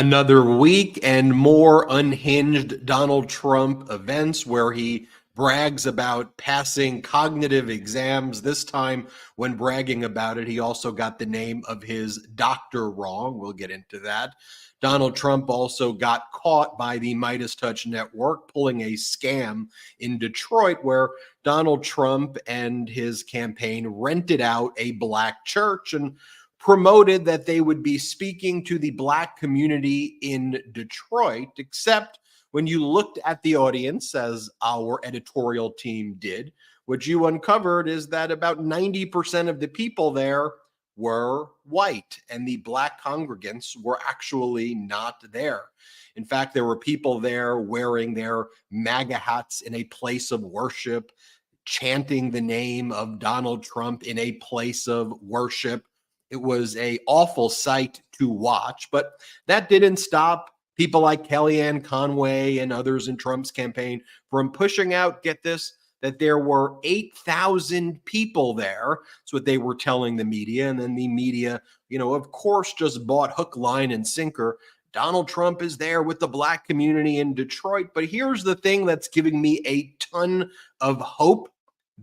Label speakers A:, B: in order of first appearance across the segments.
A: Another week and more unhinged Donald Trump events where he brags about passing cognitive exams. This time, when bragging about it, he also got the name of his doctor wrong. We'll get into that. Donald Trump also got caught by the Midas Touch Network pulling a scam in Detroit where Donald Trump and his campaign rented out a black church and promoted that they would be speaking to the black community in Detroit, except when you looked at the audience, as our editorial team did, what you uncovered is that about 90% of the people there were white, and the black congregants were actually not there. In fact, there were people there wearing their MAGA hats in a place of worship, chanting the name of Donald Trump in a place of worship. It was an awful sight to watch, but that didn't stop people like Kellyanne Conway and others in Trump's campaign from pushing out, get this, that there were 8,000 people there. That's what they were telling the media. And then the media, of course, just bought hook, line, and sinker. Donald Trump is there with the black community in Detroit. But here's the thing that's giving me a ton of hope.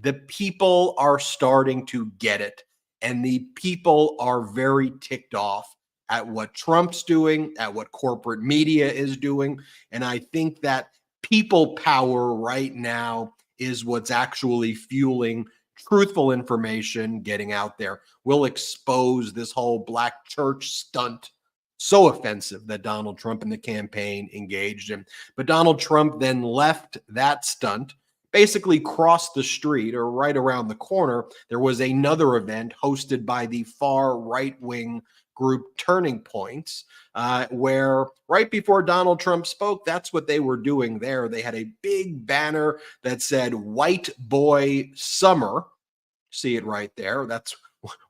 A: The people are starting to get it. And the people are very ticked off at what Trump's doing, at what corporate media is doing. And I think that people power right now is what's actually fueling truthful information getting out there. We'll expose this whole black church stunt, so offensive, that Donald Trump and the campaign engaged in. But Donald Trump then left that stunt. Basically crossed the street, or right around the corner, there was another event hosted by the far right-wing group Turning Points, where right before Donald Trump spoke, that's what they were doing there. They had a big banner that said "White Boy Summer." See it right there. That's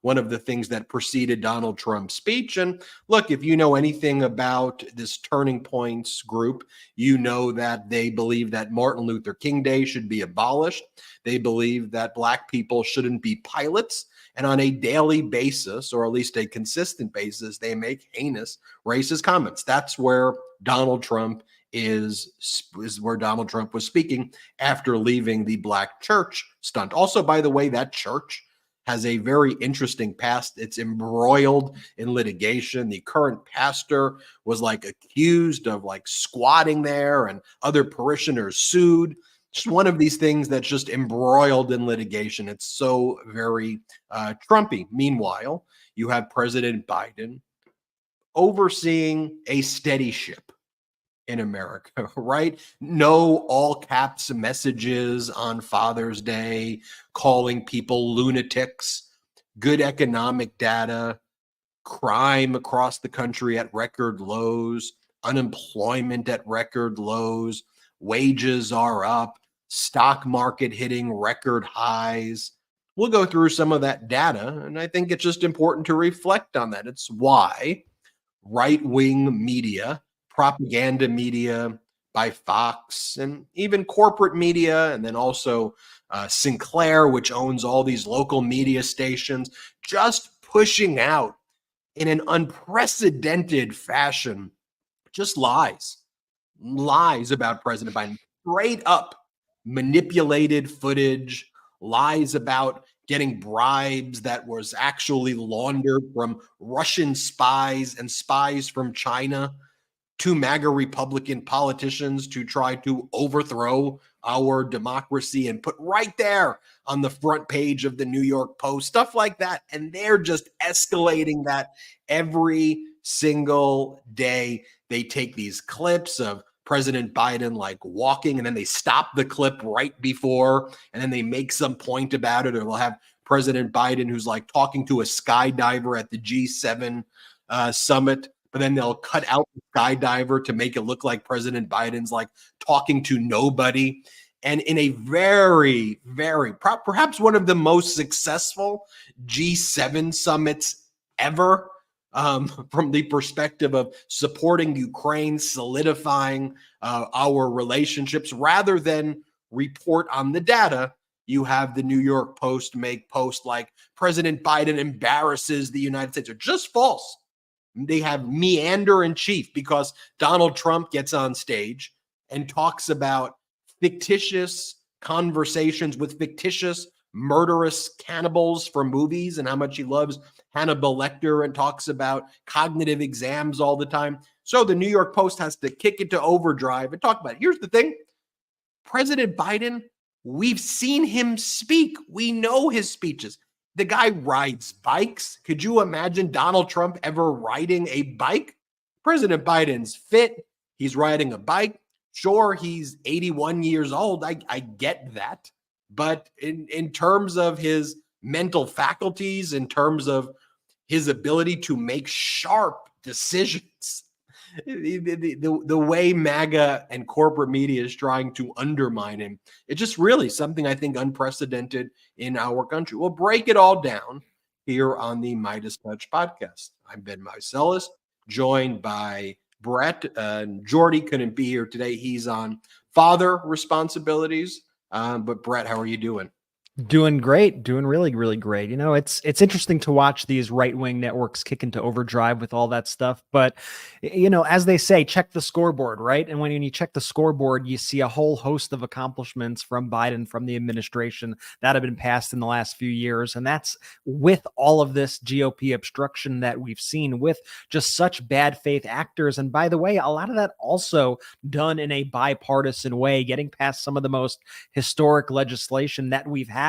A: one of the things that preceded Donald Trump's speech. And look, if you know anything about this Turning Points group, you know that they believe that Martin Luther King Day should be abolished. They believe that black people shouldn't be pilots. And on a daily basis, or at least a consistent basis, they make heinous racist comments. That's where Donald Trump is where Donald Trump was speaking after leaving the black church stunt. Also, by the way, that church has a very interesting past. It's embroiled in litigation. The current pastor was accused of squatting there, and other parishioners sued. Just one of these things that's just embroiled in litigation. It's so very Trumpy. Meanwhile, you have President Biden overseeing a steady ship in America, right? No all caps messages on Father's Day, calling people lunatics, good economic data, crime across the country at record lows, unemployment at record lows, wages are up, stock market hitting record highs. We'll go through some of that data, and I think it's just important to reflect on that. It's why right-wing media, propaganda media by Fox, and even corporate media, and then also Sinclair, which owns all these local media stations, just pushing out in an unprecedented fashion, just lies about President Biden, straight up manipulated footage, lies about getting bribes that was actually laundered from Russian spies and spies from China to MAGA Republican politicians to try to overthrow our democracy, and put right there on the front page of the New York Post, stuff like that. And they're just escalating that every single day. They take these clips of President Biden walking, and then they stop the clip right before, and then they make some point about it, or they'll have President Biden who's talking to a skydiver at the G7 summit. But then they'll cut out the skydiver to make it look like President Biden's talking to nobody. And in a very, very, perhaps one of the most successful G7 summits ever, from the perspective of supporting Ukraine, solidifying our relationships, rather than report on the data, you have the New York Post make posts like President Biden embarrasses the United States, are just false. They have meander in chief because Donald Trump gets on stage and talks about fictitious conversations with fictitious murderous cannibals from movies and how much he loves Hannibal Lecter and talks about cognitive exams all the time. So the New York Post has to kick it to overdrive and talk about it. Here's the thing. President Biden, we've seen him speak. We know his speeches. The guy rides bikes. Could you imagine Donald Trump ever riding a bike? President Biden's fit. He's riding a bike. Sure, he's 81 years old. I get that. But in terms of his mental faculties, in terms of his ability to make sharp decisions, the way MAGA and corporate media is trying to undermine him, it's just really something I think unprecedented in our country. We'll break it all down here on the Midas Touch podcast. I'm Ben Meiselas, joined by Brett. Jordy couldn't be here today. He's on father responsibilities. But Brett, how are you doing?
B: Doing great, doing really, really great. You know, it's interesting to watch these right-wing networks kick into overdrive with all that stuff. But, you know, as they say, check the scoreboard, right? And when you check the scoreboard, you see a whole host of accomplishments from Biden, from the administration that have been passed in the last few years. And that's with all of this GOP obstruction that we've seen with just such bad faith actors. And by the way, a lot of that also done in a bipartisan way, getting past some of the most historic legislation that we've had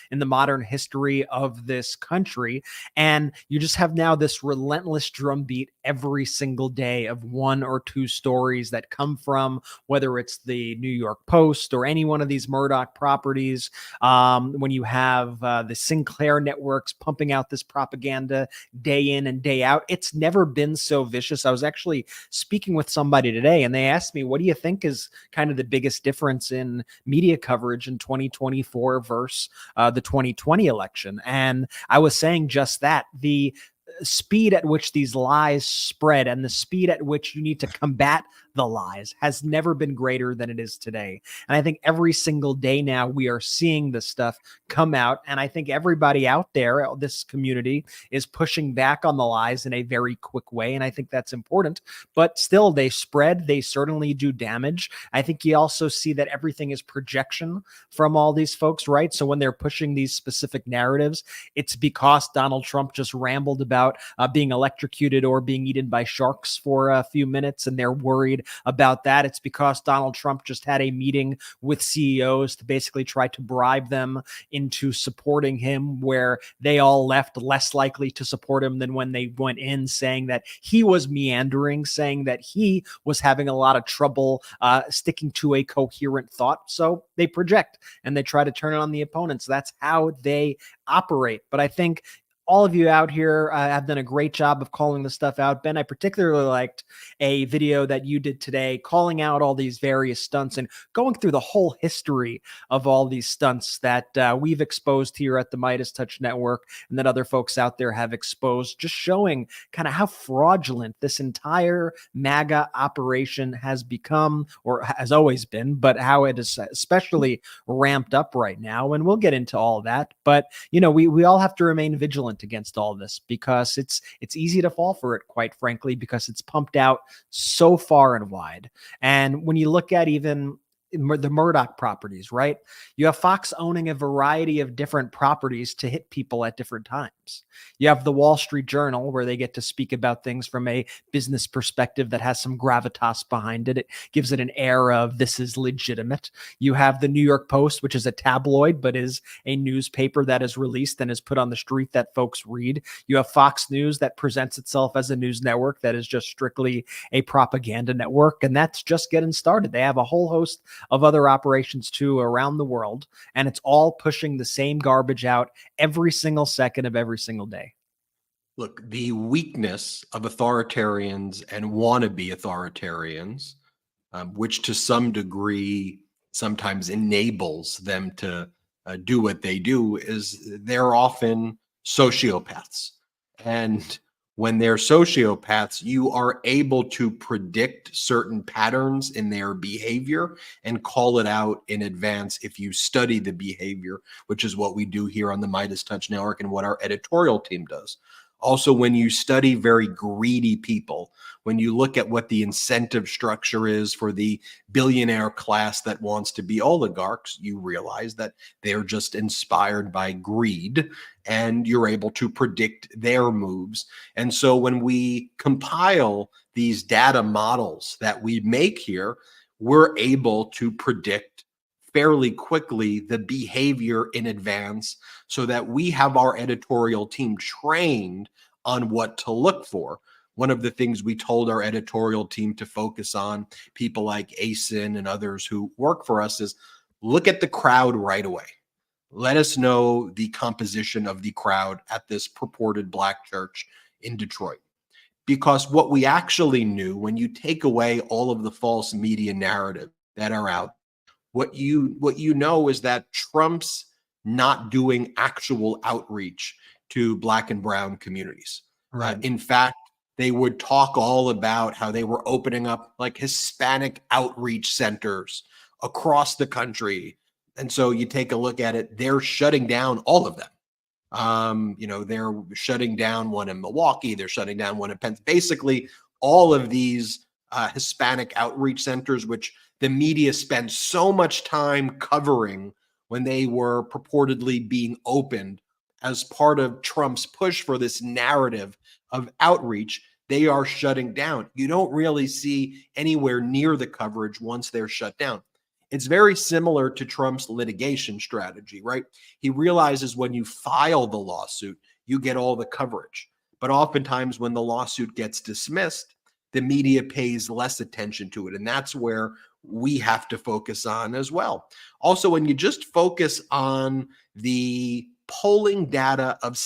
B: in the modern history of this country. And you just have now this relentless drumbeat every single day of one or two stories that come from, whether it's the New York Post or any one of these Murdoch properties. When you have the Sinclair networks pumping out this propaganda day in and day out, it's never been so vicious. I was actually speaking with somebody today and they asked me, what do you think is kind of the biggest difference in media coverage in 2024 versus the 2020 election? And I was saying just that. The speed at which these lies spread and the speed at which you need to combat the lies has never been greater than it is today. And I think every single day now we are seeing this stuff come out. And I think everybody out there, this community, is pushing back on the lies in a very quick way. And I think that's important. But still, they spread. They certainly do damage. I think you also see that everything is projection from all these folks, right? So when they're pushing these specific narratives, it's because Donald Trump just rambled about being electrocuted or being eaten by sharks for a few minutes, and they're worried about that. It's because Donald Trump just had a meeting with CEOs to basically try to bribe them into supporting him, where they all left less likely to support him than when they went in, saying that he was meandering, saying that he was having a lot of trouble sticking to a coherent thought. So they project and they try to turn it on the opponents. That's how they operate. But I think all of you out here have done a great job of calling this stuff out. Ben, I particularly liked a video that you did today calling out all these various stunts and going through the whole history of all these stunts that we've exposed here at the Midas Touch Network and that other folks out there have exposed, just showing kind of how fraudulent this entire MAGA operation has become, or has always been, but how it is especially ramped up right now. And we'll get into all that. But, you know, we all have to remain vigilant against all this, because it's easy to fall for it, quite frankly, because it's pumped out so far and wide. And when you look at even the Murdoch properties, right? You have Fox owning a variety of different properties to hit people at different times. You have the Wall Street Journal, where they get to speak about things from a business perspective that has some gravitas behind it. It gives it an air of this is legitimate. You have the New York Post, which is a tabloid, but is a newspaper that is released and is put on the street that folks read. You have Fox News that presents itself as a news network that is just strictly a propaganda network. And that's just getting started. They have a whole host of other operations too around the world, and it's all pushing the same garbage out every single second of every single day.
A: Look, the weakness of authoritarians and wannabe authoritarians, which to some degree sometimes enables them to do what they do, is they're often sociopaths. And when they're sociopaths, you are able to predict certain patterns in their behavior and call it out in advance if you study the behavior, which is what we do here on the Midas Touch Network and what our editorial team does. Also, when you study very greedy people, when you look at what the incentive structure is for the billionaire class that wants to be oligarchs, you realize that they're just inspired by greed, and you're able to predict their moves. And so when we compile these data models that we make here, we're able to predict fairly quickly the behavior in advance so that we have our editorial team trained on what to look for. One of the things we told our editorial team to focus on, people like Asen and others who work for us, is look at the crowd right away. Let us know the composition of the crowd at this purported black church in Detroit. Because what we actually knew, when you take away all of the false media narrative that are out, what you know is that Trump's not doing actual outreach to black and brown communities.
B: Right.
A: In fact, they would talk all about how they were opening up like Hispanic outreach centers across the country. And so you take a look at it, they're shutting down all of them. They're shutting down one in Milwaukee, they're shutting down one in Penn. Basically, all of these Hispanic outreach centers, which the media spent so much time covering when they were purportedly being opened as part of Trump's push for this narrative of outreach, they are shutting down. You don't really see anywhere near the coverage once they're shut down. It's very similar to Trump's litigation strategy, right? He realizes when you file the lawsuit, you get all the coverage. But oftentimes when the lawsuit gets dismissed, the media pays less attention to it. And that's where we have to focus on as well. Also, when you just focus on the polling data of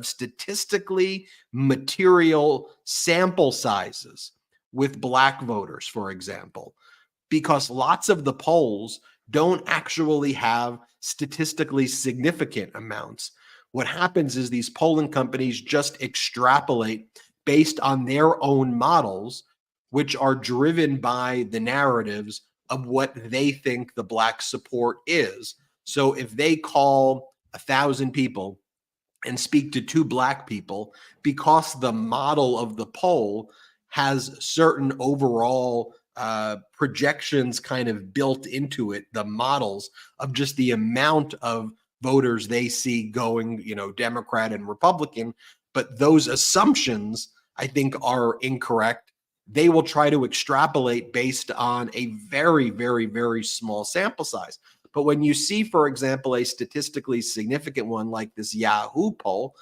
A: statistically material sample sizes with black voters, for example, because lots of the polls don't actually have statistically significant amounts. What happens is these polling companies just extrapolate based on their own models, which are driven by the narratives of what they think the black support is. So if they call 1,000 people and speak to 2 black people, because the model of the poll has certain overall projections kind of built into it, the models of just the amount of voters they see going, Democrat and Republican, but those assumptions I think are incorrect. They will try to extrapolate based on a very, very, very small sample size. But when you see, for example, a statistically significant one like this Yahoo poll,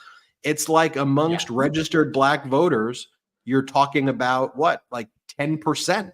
A: it's like amongst registered black voters, you're talking about what, like 10%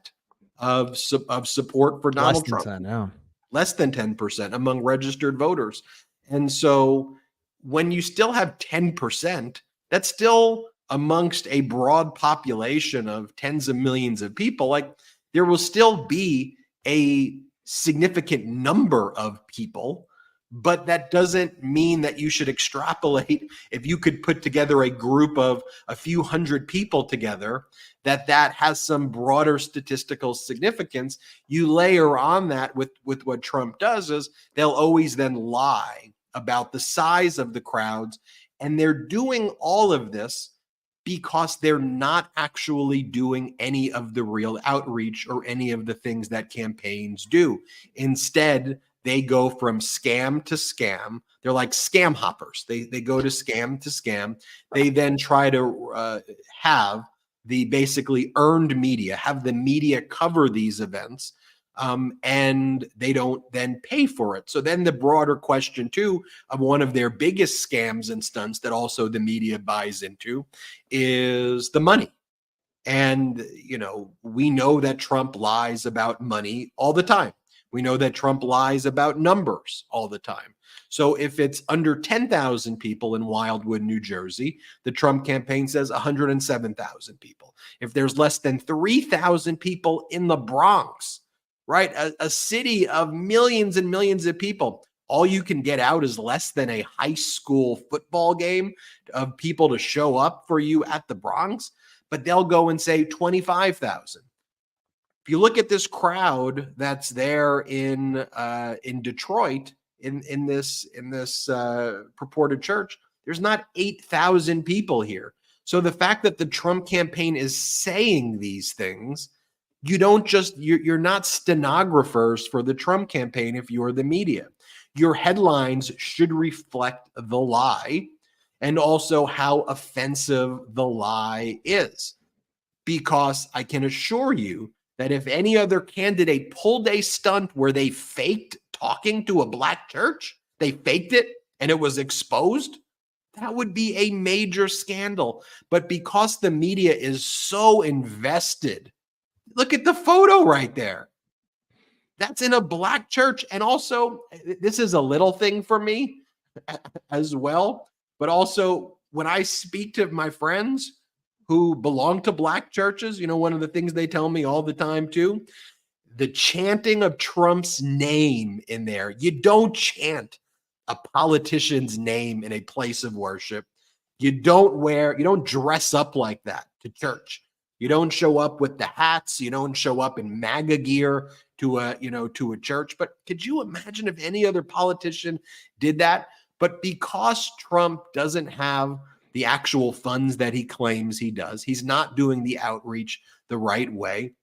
A: of support for Donald Trump.
B: 10, yeah.
A: Less than 10% among registered voters. And so when you still have 10%, that's still amongst a broad population of tens of millions of people. Like, there will still be a significant number of people, but that doesn't mean that you should extrapolate. If you could put together a group of a few hundred people together, that has some broader statistical significance. You layer on that with what Trump does is they'll always then lie about the size of the crowds. And they're doing all of this because they're not actually doing any of the real outreach or any of the things that campaigns do. Instead, they go from scam to scam. They're like scam hoppers. They go to scam. They then try to have the basically earned media, have the media cover these events, and they don't then pay for it. So then the broader question too of one of their biggest scams and stunts that also the media buys into is the money. And, we know that Trump lies about money all the time. We know that Trump lies about numbers all the time. So if it's under 10,000 people in Wildwood, New Jersey, the Trump campaign says 107,000 people. If there's less than 3,000 people in the Bronx, right, a city of millions and millions of people, all you can get out is less than a high school football game of people to show up for you at the Bronx, but they'll go and say 25,000. If you look at this crowd that's there in Detroit in this purported church, There's not 8,000 people here. So the fact that the Trump campaign is saying these things, you're not stenographers for the Trump campaign if you're the media. Your headlines should reflect the lie and also how offensive the lie is. Because I can assure you that if any other candidate pulled a stunt where they faked talking to a black church, they faked it and it was exposed, that would be a major scandal. But because the media is so invested, look at the photo right there. That's in a black church. And also, this is a little thing for me as well. But also, when I speak to my friends who belong to black churches, one of the things they tell me all the time too, the chanting of Trump's name in there. You don't chant a politician's name in a place of worship. You don't dress up like that to church. You don't show up with the hats. You don't show up in MAGA gear to a church. But could you imagine if any other politician did that? But because Trump doesn't have the actual funds that he claims he does, he's not doing the outreach the right way.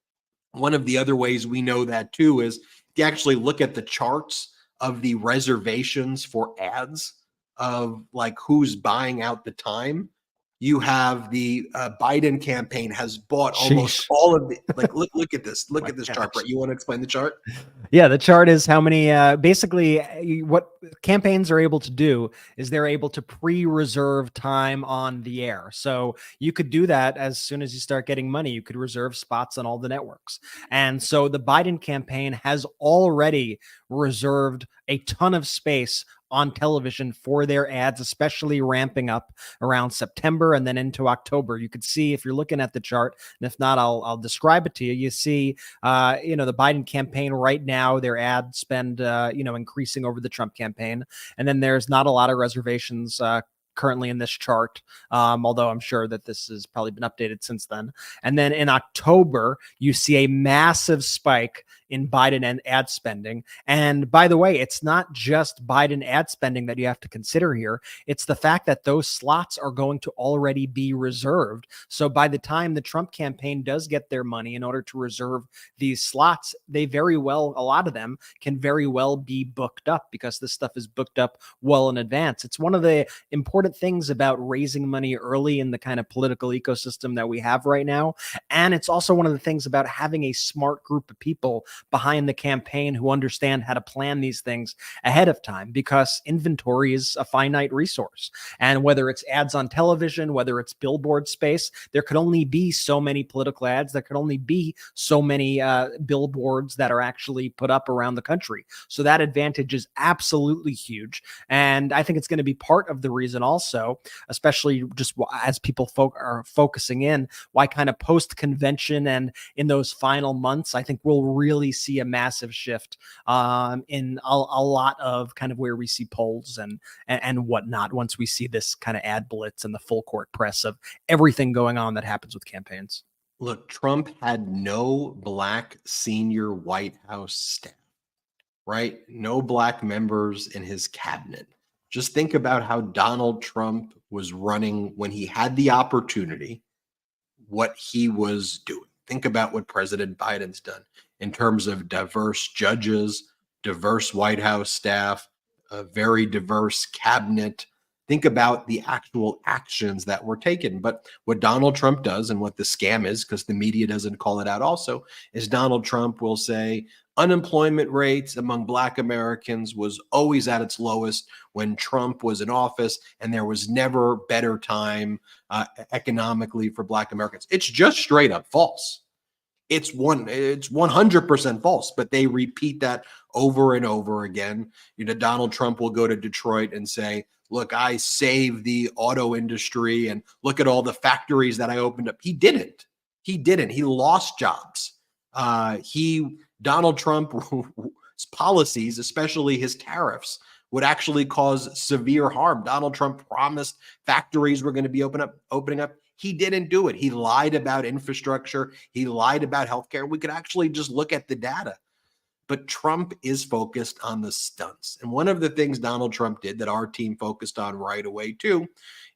A: One of the other ways we know that too is if you actually look at the charts of the reservations for ads of like who's buying out the time. You have the Biden campaign has bought almost all of the, like, look at this. Look at this chart, Brett. You want to explain the chart?
B: Yeah, the chart is how many, basically what campaigns are able to do is they're able to pre-reserve time on the air. So you could do that as soon as you start getting money. You could reserve spots on all the networks. And so the Biden campaign has already reserved a ton of space on television for their ads, especially ramping up around September and then into October. You could see if you're looking at the chart, and if not, I'll describe it to you. You see, the Biden campaign right now, their ad spend, increasing over the Trump campaign. And then there's not a lot of reservations currently in this chart, although I'm sure that this has probably been updated since then. And then in October, you see a massive spike in Biden and ad spending. And by the way, it's not just Biden ad spending that you have to consider here. It's the fact that those slots are going to already be reserved. So by the time the Trump campaign does get their money in order to reserve these slots, a lot of them can very well be booked up because this stuff is booked up well in advance. It's one of the important things about raising money early in the kind of political ecosystem that we have right now. And it's also one of the things about having a smart group of people behind the campaign who understand how to plan these things ahead of time, because inventory is a finite resource. And whether it's ads on television, whether it's billboard space, there could only be so many political ads. There could only be so many billboards that are actually put up around the country. So that advantage is absolutely huge. And I think it's going to be part of the reason also, especially just as people are focusing in, why kind of post-convention and in those final months, I think we'll really see a massive shift in a lot of kind of where we see polls and whatnot once we see this kind of ad blitz and the full court press of everything going on that happens with campaigns.
A: Look, Trump had no black senior White House staff, right? No black members in his cabinet. Just think about how Donald Trump was running when he had the opportunity, what he was doing. Think about what President Biden's done in terms of diverse judges, diverse White House staff, a very diverse cabinet. Think about the actual actions that were taken. But what Donald Trump does, and what the scam is, because the media doesn't call it out also, is Donald Trump will say unemployment rates among Black Americans was always at its lowest when Trump was in office, and there was never better time economically for Black Americans. It's just straight up false. It's 100% false, but they repeat that over and over again. Donald Trump will go to Detroit and say, look, I saved the auto industry and look at all the factories that I opened up. He didn't. He lost jobs. Donald Trump's policies, especially his tariffs, would actually cause severe harm. Donald Trump promised factories were going to be opening up. He didn't do it. He lied about infrastructure. He lied about healthcare. We could actually just look at the data. but Trump is focused on the stunts. And one of the things Donald Trump did that our team focused on right away too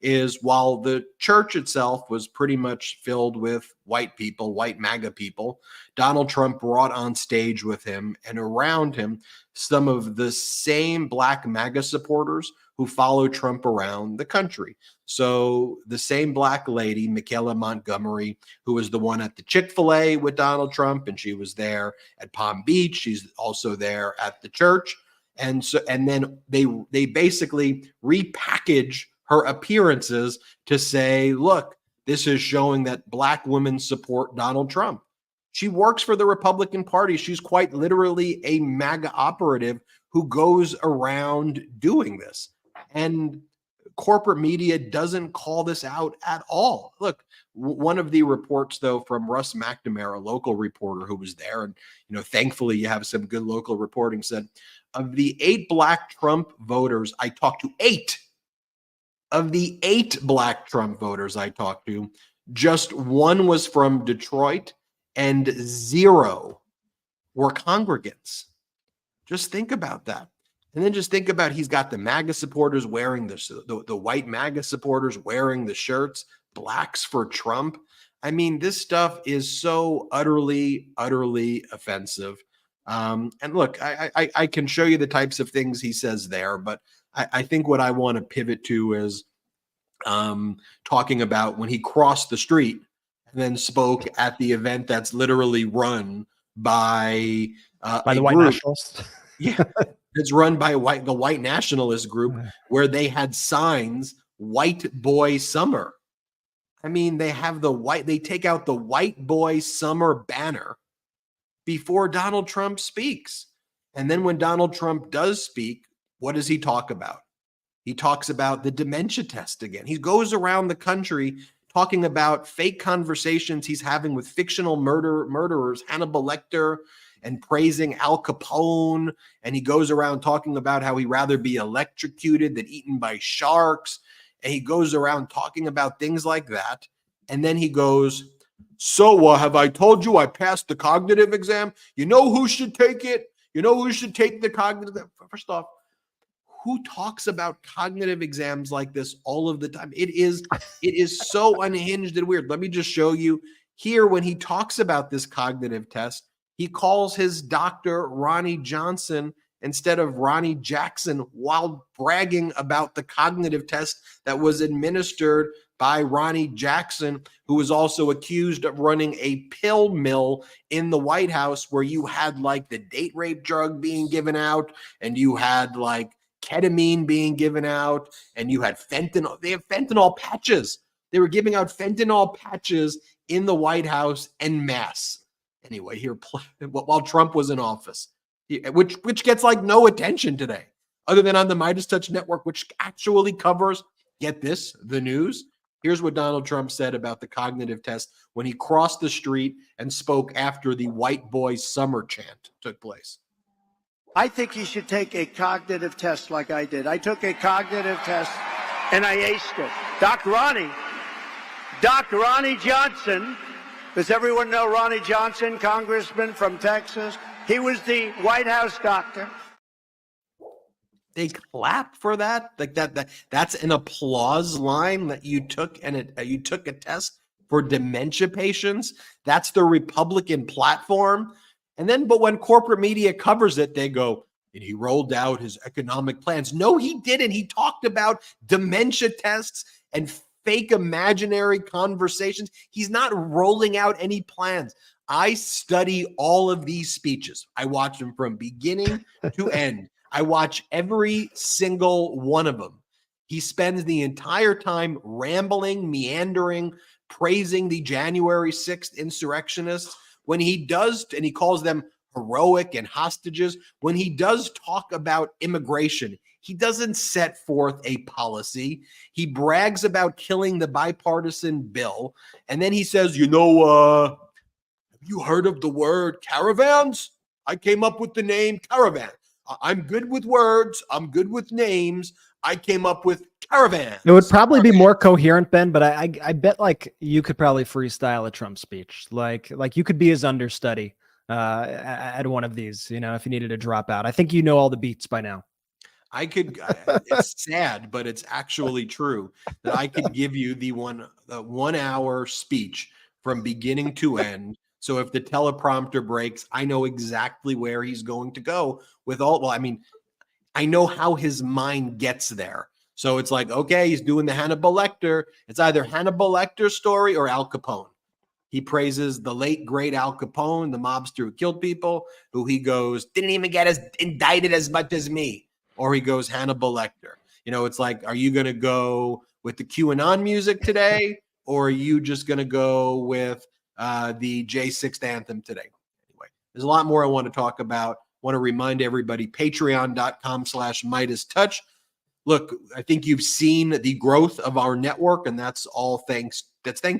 A: is while the church itself was pretty much filled with white people, white MAGA people, Donald Trump brought on stage with him and around him some of the same black MAGA supporters who follow Trump around the country. So the same black lady, Michaela Montgomery, who was the one at the Chick-fil-A with Donald Trump, and she was there at Palm Beach. She's also there at the church. And then they basically repackage her appearances to say, look, this is showing that black women support Donald Trump. She works for the Republican Party. She's quite literally a MAGA operative who goes around doing this. And corporate media doesn't call this out at all. Look, one of the reports, though, from Russ McNamara, a local reporter who was there, and thankfully you have some good local reporting, said of the 8 black Trump voters I talked to, 8 of the 8 black Trump voters I talked to, just 1 was from Detroit and 0 were congregants. Just think about that. And then just think about, he's got the MAGA supporters wearing the white MAGA supporters wearing the shirts, blacks for Trump. I mean, this stuff is so utterly, utterly offensive. And look, I can show you the types of things he says there, but I think what I want to pivot to is talking about when he crossed the street and then spoke at the event that's literally run by
B: the white nationalists.
A: Yeah, it's run by the white nationalist group, where they had signs, "White Boy Summer." I mean, they take out the White Boy Summer banner before Donald Trump speaks. And then when Donald Trump does speak, what does he talk about? He talks about the dementia test again. He goes around the country talking about fake conversations he's having with fictional murderers, Hannibal Lecter, and praising Al Capone. And he goes around talking about how he'd rather be electrocuted than eaten by sharks. And he goes around talking about things like that. And then he goes, so have I told you I passed the cognitive exam? You know who should take it? You know who should take the cognitive? First off, who talks about cognitive exams like this all of the time? It is so unhinged and weird. Let me just show you here when he talks about this cognitive test. He calls his doctor Ronnie Johnson instead of Ronnie Jackson while bragging about the cognitive test that was administered by Ronnie Jackson, who was also accused of running a pill mill in the White House where you had like the date rape drug being given out and you had like ketamine being given out and you had fentanyl. They have fentanyl patches. They were giving out fentanyl patches in the White House en masse. Anyway, here while Trump was in office, which gets like no attention today, other than on the Midas Touch Network, which actually covers, get this, the news. Here's what Donald Trump said about the cognitive test when he crossed the street and spoke after the White Boy Summer chant took place.
C: I think you should take a cognitive test like I did. I took a cognitive test and I aced it. Doc Ronnie Johnson. Does everyone know Ronnie Johnson, congressman from Texas? He was the White House doctor.
A: They clap for that? Like that's an applause line that you took, and you took a test for dementia patients. That's the Republican platform. And then, but when corporate media covers it, they go, and he rolled out his economic plans. No, he didn't. He talked about dementia tests and fake imaginary conversations. He's not rolling out any plans. I study all of these speeches. I watch them from beginning to end. I watch every single one of them. He spends the entire time rambling, meandering, praising the January 6th insurrectionists. When he does, and he calls them heroic and hostages, when he does talk about immigration, he doesn't set forth a policy. He brags about killing the bipartisan bill. And then he says, have you heard of the word caravans? I came up with the name caravan. I'm good with words. I'm good with names. I came up with caravan.
B: It would probably be more coherent, Ben, but I bet like you could probably freestyle a Trump speech. Like you could be his understudy. at one of these, if you needed to drop out. I think you know all the beats by now.
A: It's sad, but it's actually true that I could give you the 1 hour speech from beginning to end. So if the teleprompter breaks, I know exactly where he's going to go I know how his mind gets there. So it's like, okay, he's doing the Hannibal Lecter. It's either Hannibal Lecter's story or Al Capone. He praises the late, great Al Capone, the mobster who killed people, who he goes, didn't even get as indicted as much as me. Or he goes Hannibal Lecter. It's like, are you going to go with the QAnon music today? Or are you just going to go with the J6 anthem today? Anyway, there's a lot more I want to talk about. Want to remind everybody, patreon.com/MeidasTouch. Look, I think you've seen the growth of our network, and that's thanks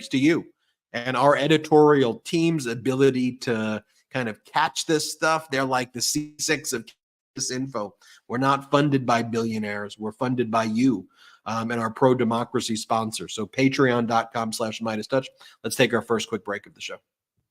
A: to you and our editorial team's ability to kind of catch this stuff. They're like the C6 of this info. We're not funded by billionaires. We're funded by you and our pro-democracy sponsor. So patreon.com/MeidasTouch. Let's take our first quick break of the show.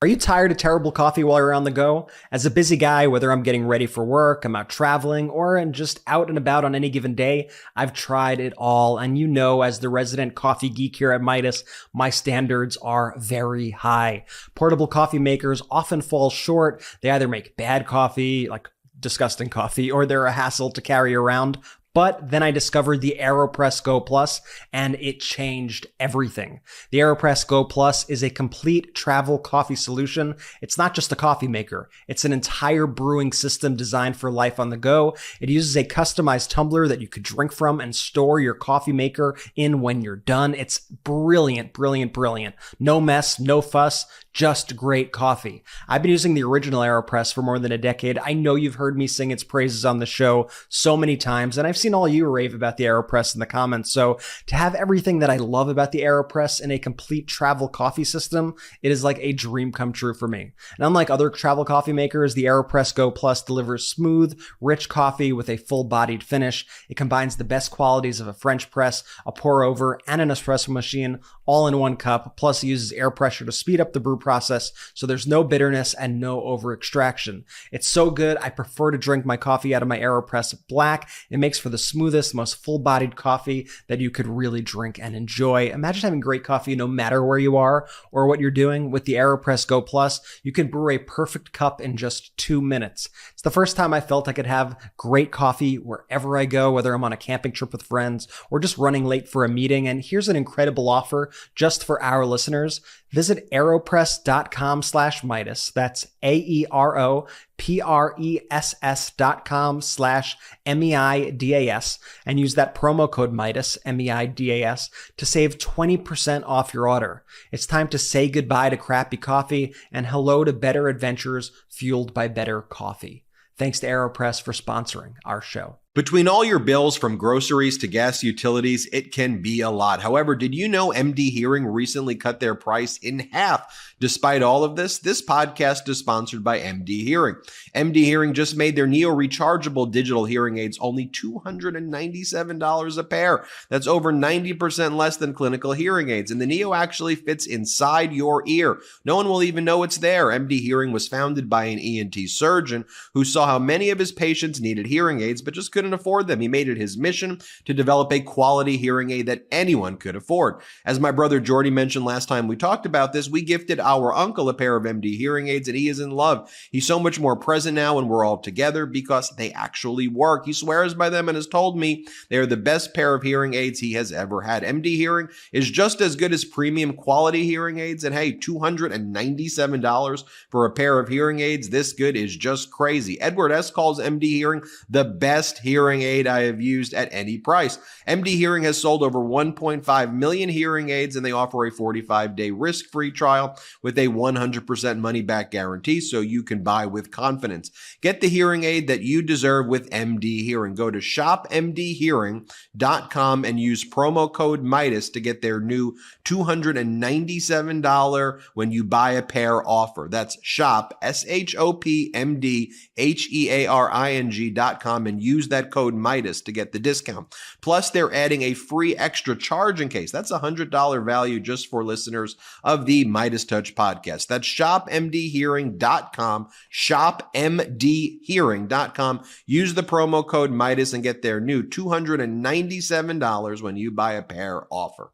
B: Are you tired of terrible coffee while you're on the go? As a busy guy, whether I'm getting ready for work, I'm out traveling, or I'm just out and about on any given day, I've tried it all. And as the resident coffee geek here at Midas, my standards are very high. Portable coffee makers often fall short. They either make bad coffee, like disgusting coffee, or they're a hassle to carry around. But then I discovered the AeroPress Go Plus, and it changed everything. The AeroPress Go Plus is a complete travel coffee solution. It's not just a coffee maker. It's an entire brewing system designed for life on the go. It uses a customized tumbler that you could drink from and store your coffee maker in when you're done. It's brilliant, brilliant, brilliant. No mess, no fuss, just great coffee. I've been using the original AeroPress for more than a decade. I know you've heard me sing its praises on the show so many times, and I've seen all you rave about the AeroPress in the comments. So to have everything that I love about the AeroPress in a complete travel coffee system, it is like a dream come true for me. And unlike other travel coffee makers, the AeroPress Go Plus delivers smooth, rich coffee with a full-bodied finish. It combines the best qualities of a French press, a pour-over, and an espresso machine all in one cup. Plus, it uses air pressure to speed up the brew process, so there's no bitterness and no over-extraction. It's so good, I prefer to drink my coffee out of my AeroPress black. It makes for the smoothest, most full-bodied coffee that you could really drink and enjoy. Imagine having great coffee no matter where you are or what you're doing. With the AeroPress Go Plus, you can brew a perfect cup in just 2 minutes. It's the first time I felt I could have great coffee wherever I go, whether I'm on a camping trip with friends or just running late for a meeting. And here's an incredible offer just for our listeners. Visit aeropress.com/Midas. That's AeroPress.com/MEIDAS and use that promo code Midas, MEIDAS, to save 20% off your order. It's time to say goodbye to crappy coffee and hello to better adventures fueled by better coffee. Thanks to AeroPress for sponsoring our show.
A: Between all your bills from groceries to gas utilities, it can be a lot. However, did you know MD Hearing recently cut their price in half? Despite all of this podcast is sponsored by MD Hearing. MD Hearing just made their Neo rechargeable digital hearing aids only $297 a pair. That's over 90% less than clinical hearing aids. And the Neo actually fits inside your ear. No one will even know it's there. MD Hearing was founded by an ENT surgeon who saw how many of his patients needed hearing aids but just couldn't afford them. He made it his mission to develop a quality hearing aid that anyone could afford. As my brother Jordy mentioned last time we talked about this, we gifted our uncle a pair of MD hearing aids and he is in love. He's so much more present now when we're all together because they actually work. He swears by them and has told me they are the best pair of hearing aids he has ever had. MD Hearing is just as good as premium quality hearing aids, and hey, $297 for a pair of hearing aids this good is just crazy. Edward S. calls MD Hearing the best hearing aid I have used at any price. MD Hearing has sold over 1.5 million hearing aids, and they offer a 45-day risk-free trial with a 100% money-back guarantee, so you can buy with confidence. Get the hearing aid that you deserve with MD Hearing. Go to shopmdhearing.com and use promo code Midas to get their new $297 when you buy a pair offer. That's shop, SHOPMDHEARING.com, and use that that code Midas to get the discount. Plus, they're adding a free extra charging case. That's a $100 value just for listeners of the Midas Touch podcast. That's shopmdhearing.com, shopmdhearing.com. Use the promo code Midas and get their new $297 when you buy a pair offer.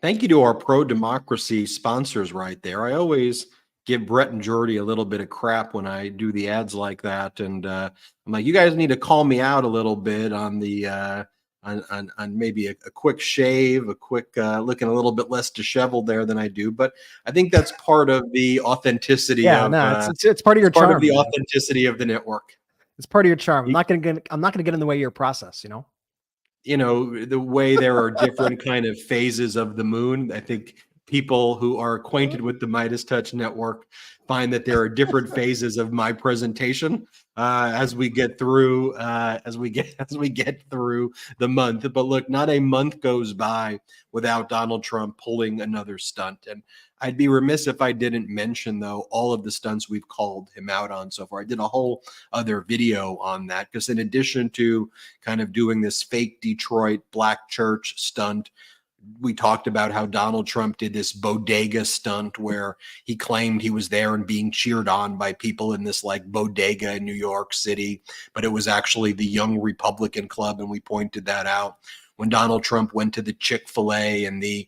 A: Thank you to our pro-democracy sponsors right there. I always give Brett and Jordy a little bit of crap when I do the ads like that. And I'm like, you guys need to call me out a little bit on the on maybe a quick shave, a quick looking a little bit less disheveled there than I do. But I think that's part of the authenticity
B: Yeah,
A: of
B: no, it's part of your
A: part
B: charm.
A: of the
B: Man.
A: authenticity of the network.
B: It's part of your charm. I'm not gonna get in the way of your process,
A: You know, the way there are different kind of phases of the moon. I think people who are acquainted with the Midas Touch network find that there are different phases of my presentation as we get through the month. But look, not a month goes by without Donald Trump pulling another stunt. And I'd be remiss if I didn't mention, though, all of the stunts we've called him out on so far. I did a whole other video on that because in addition to kind of doing this fake Detroit black church stunt, we talked about how Donald Trump did this bodega stunt where he claimed he was there and being cheered on by people in this like bodega in New York City, but it was actually the Young Republican Club, and we pointed that out. When Donald Trump went to the Chick-fil-A and the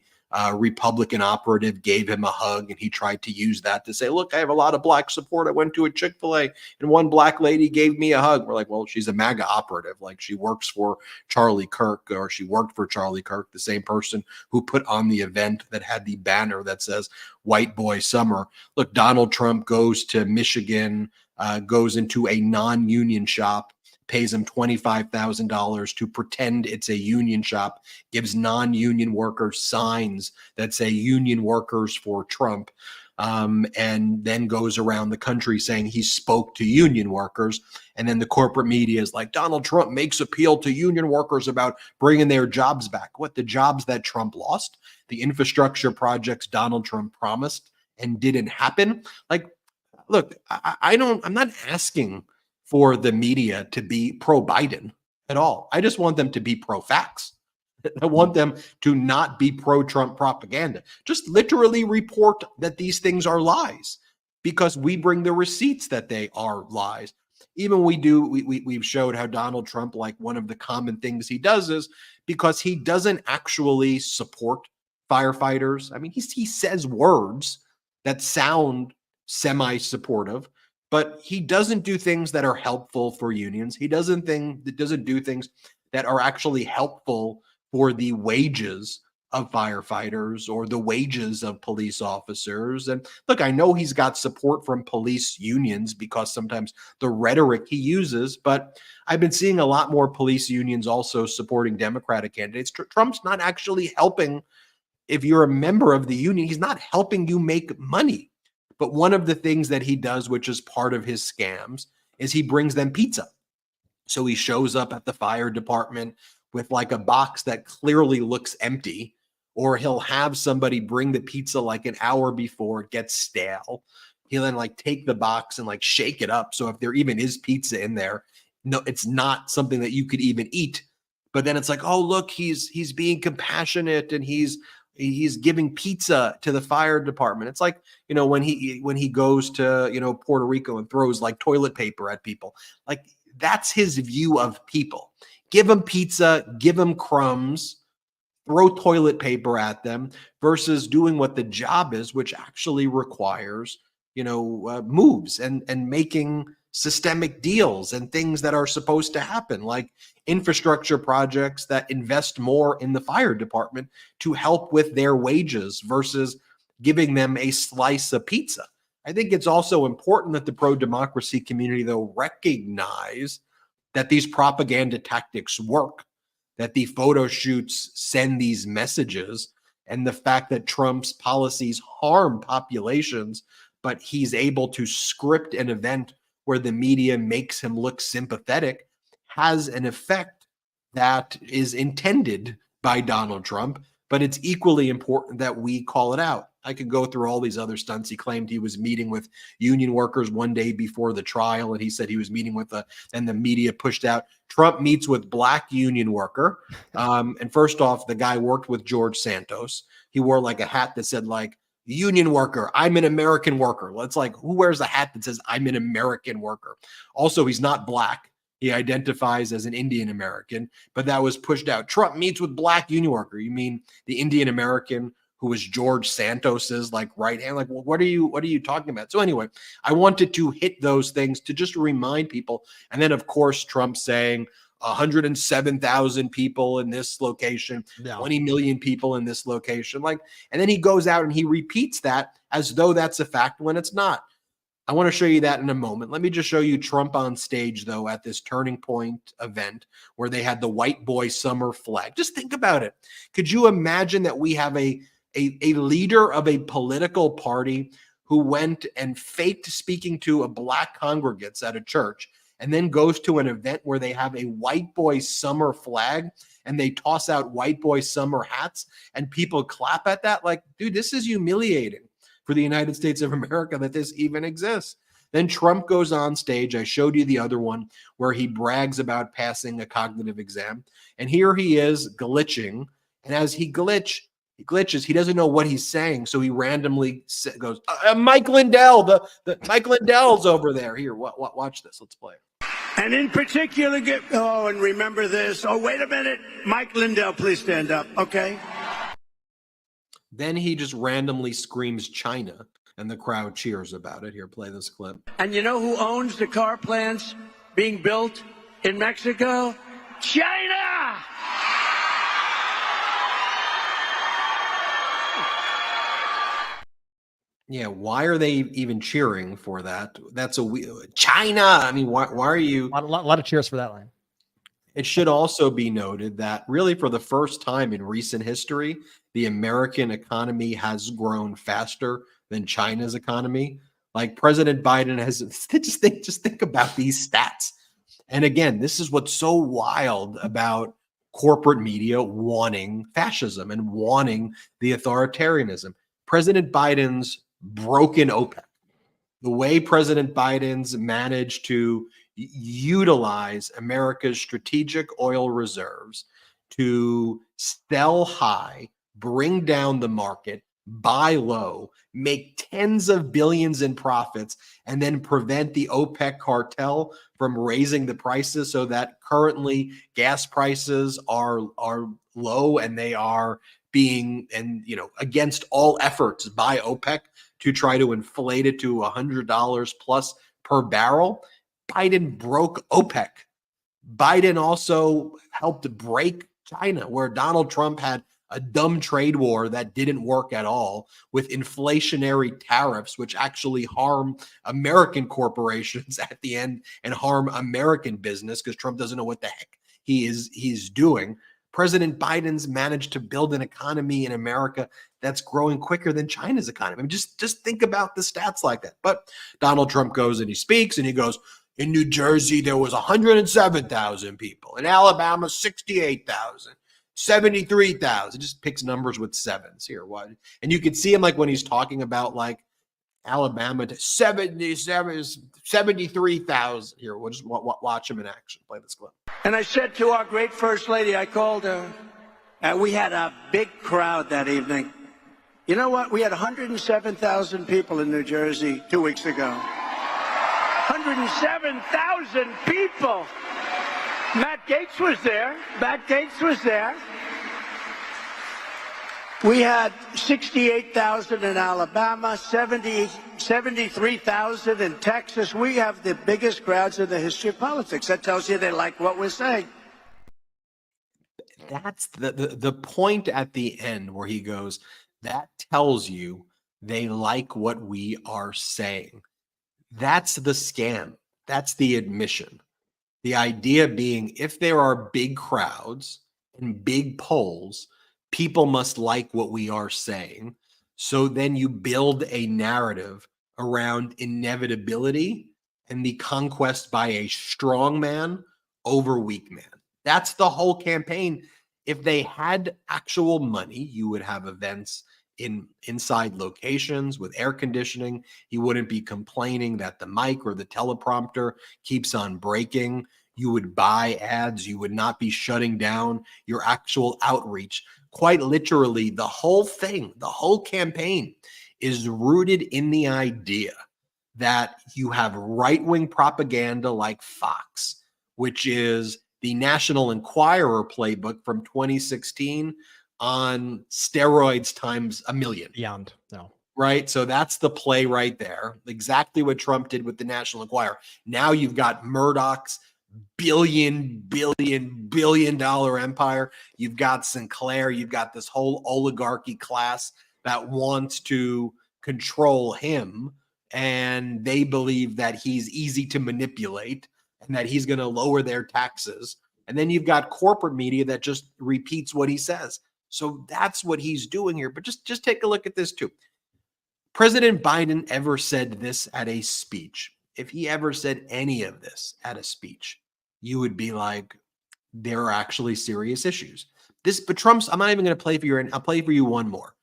A: Republican operative gave him a hug, and he tried to use that to say, look, I have a lot of black support. I went to a Chick-fil-A and one black lady gave me a hug. We're like, well, she's a MAGA operative. Like she works for Charlie Kirk, or she worked for Charlie Kirk, the same person who put on the event that had the banner that says White Boy Summer. Look, Donald Trump goes to Michigan, goes into a non-union shop, pays him $25,000 to pretend it's a union shop, gives non-union workers signs that say union workers for Trump, and then goes around the country saying he spoke to union workers. And then the corporate media is like, Donald Trump makes appeal to union workers about bringing their jobs back. What, the jobs that Trump lost? The infrastructure projects Donald Trump promised and didn't happen? Like, look, I'm not asking for the media to be pro-Biden at all. I just want them to be pro-facts. I want them to not be pro-Trump propaganda. Just literally report that these things are lies because we bring the receipts that they are lies. Even we've showed how Donald Trump, like one of the common things he does is because he doesn't actually support firefighters. I mean, he says words that sound semi-supportive, but he doesn't do things that are helpful for unions. He doesn't do things that are actually helpful for the wages of firefighters or the wages of police officers. And look, I know he's got support from police unions because sometimes the rhetoric he uses, but I've been seeing a lot more police unions also supporting Democratic candidates. Trump's not actually helping. If you're a member of the union, he's not helping you make money. But one of the things that he does, which is part of his scams, is he brings them pizza. So he shows up at the fire department with like a box that clearly looks empty, or he'll have somebody bring the pizza like an hour before it gets stale. He'll then like take the box and like shake it up. So if there even is pizza in there, no, it's not something that you could even eat. But then it's like, oh, look, he's being compassionate and he's giving pizza to the fire department. It's like, when he goes to, Puerto Rico and throws like toilet paper at people. Like that's his view of people. Give them pizza, give them crumbs, throw toilet paper at them versus doing what the job is, which actually requires, moves and making systemic deals and things that are supposed to happen, like infrastructure projects that invest more in the fire department to help with their wages versus giving them a slice of pizza. I think it's also important that the pro-democracy community, though, recognize that these propaganda tactics work, that the photo shoots send these messages, and the fact that Trump's policies harm populations, but he's able to script an event where the media makes him look sympathetic has an effect that is intended by Donald Trump, but it's equally important that we call it out. I could go through all these other stunts. He claimed he was meeting with union workers one day before the trial, and he said he was meeting with and the media pushed out, Trump meets with black union worker. And first off, the guy worked with George Santos. He wore like a hat that said like, union worker, I'm an American worker. It's like, who wears a hat that says I'm an American worker? Also, he's not black. He identifies as an Indian American, but that was pushed out. Trump meets with black union worker. You mean the Indian American who was George Santos's like right hand? Like, well, what are you talking about? So anyway, I wanted to hit those things to just remind people. And then of course, Trump saying 107,000 people in this location, 20 million people in this location. Like, and then he goes out and he repeats that as though that's a fact when it's not. I want to show you that in a moment. Let me just show you Trump on stage, though, at this Turning Point event where they had the white boy summer flag. Just think about it. Could you imagine that we have a leader of a political party who went and faked speaking to a black congregants at a church and then goes to an event where they have a white boy summer flag and they toss out white boy summer hats and people clap at that? Like, dude, this is humiliating for the United States of America that this even exists. Then Trump goes on stage. I showed you the other one where he brags about passing a cognitive exam. And here he is glitching. And as he glitches, he doesn't know what he's saying. So he randomly goes, Mike Lindell, the Mike Lindell's over there. Here, watch this. Let's play.
C: And in particular, and remember this. Oh, wait a minute. Mike Lindell, please stand up. Okay.
A: Then he just randomly screams China, and the crowd cheers about it. Here, play this clip.
C: And you know who owns the car plants being built in Mexico? China!
A: Yeah, why are they even cheering for that? That's China. I mean, why are you?
B: A lot of cheers for that line.
A: It should also be noted that really for the first time in recent history, the American economy has grown faster than China's economy. Like President Biden has, just think about these stats. And again, this is what's so wild about corporate media wanting fascism and wanting the authoritarianism. President Biden's broken OPEC, the way President Biden's managed to utilize America's strategic oil reserves to sell high, bring down the market, buy low, make tens of billions in profits, and then prevent the OPEC cartel from raising the prices so that currently gas prices are low and they are being, and against all efforts by OPEC to try to inflate it to $100 plus per barrel. Biden broke OPEC. Biden also helped break China, where Donald Trump had a dumb trade war that didn't work at all with inflationary tariffs, which actually harm American corporations at the end and harm American business because Trump doesn't know what the heck he's doing. President Biden's managed to build an economy in America that's growing quicker than China's economy. I mean, just think about the stats like that. But Donald Trump goes and he speaks and he goes, in New Jersey, there was 107,000 people. In Alabama, 68,000, 73,000. Just picks numbers with sevens here. What? And you can see him like when he's talking about like Alabama to 73,000. Here, we'll just watch him in action. Play this clip.
C: And I said to our great First Lady, I called her, and we had a big crowd that evening. You know what? We had 107,000 people in New Jersey 2 weeks ago. 107,000 people. Matt Gaetz was there. We had 68,000 in Alabama, 73,000 in Texas. We have the biggest crowds in the history of politics. That tells you they like what we're saying.
A: That's the point at the end where he goes, that tells you they like what we are saying. That's the scam. That's the admission. The idea being if there are big crowds and big polls, people must like what we are saying. So then you build a narrative around inevitability and the conquest by a strong man over weak man. That's the whole campaign. If they had actual money, you would have events in inside locations with air conditioning. He wouldn't be complaining that the mic or the teleprompter keeps on breaking. You would buy ads. You would not be shutting down your actual outreach. Quite literally, the whole thing, the whole campaign is rooted in the idea that you have right-wing propaganda like Fox, which is the National Enquirer playbook from 2016 on steroids times a million.
B: Beyond. No.
A: Right? So that's the play right there. Exactly what Trump did with the National Enquirer. Now you've got Murdoch's billion dollar empire. You've got Sinclair. You've got this whole oligarchy class that wants to control him. And they believe that he's easy to manipulate and that he's going to lower their taxes. And then you've got corporate media that just repeats what he says. So that's what he's doing here. But just take a look at this too. President Biden ever said this at a speech? If he ever said any of this at a speech, you would be like, there are actually serious issues. But Trump's, I'm not even going to play for you. I'll play for you one more.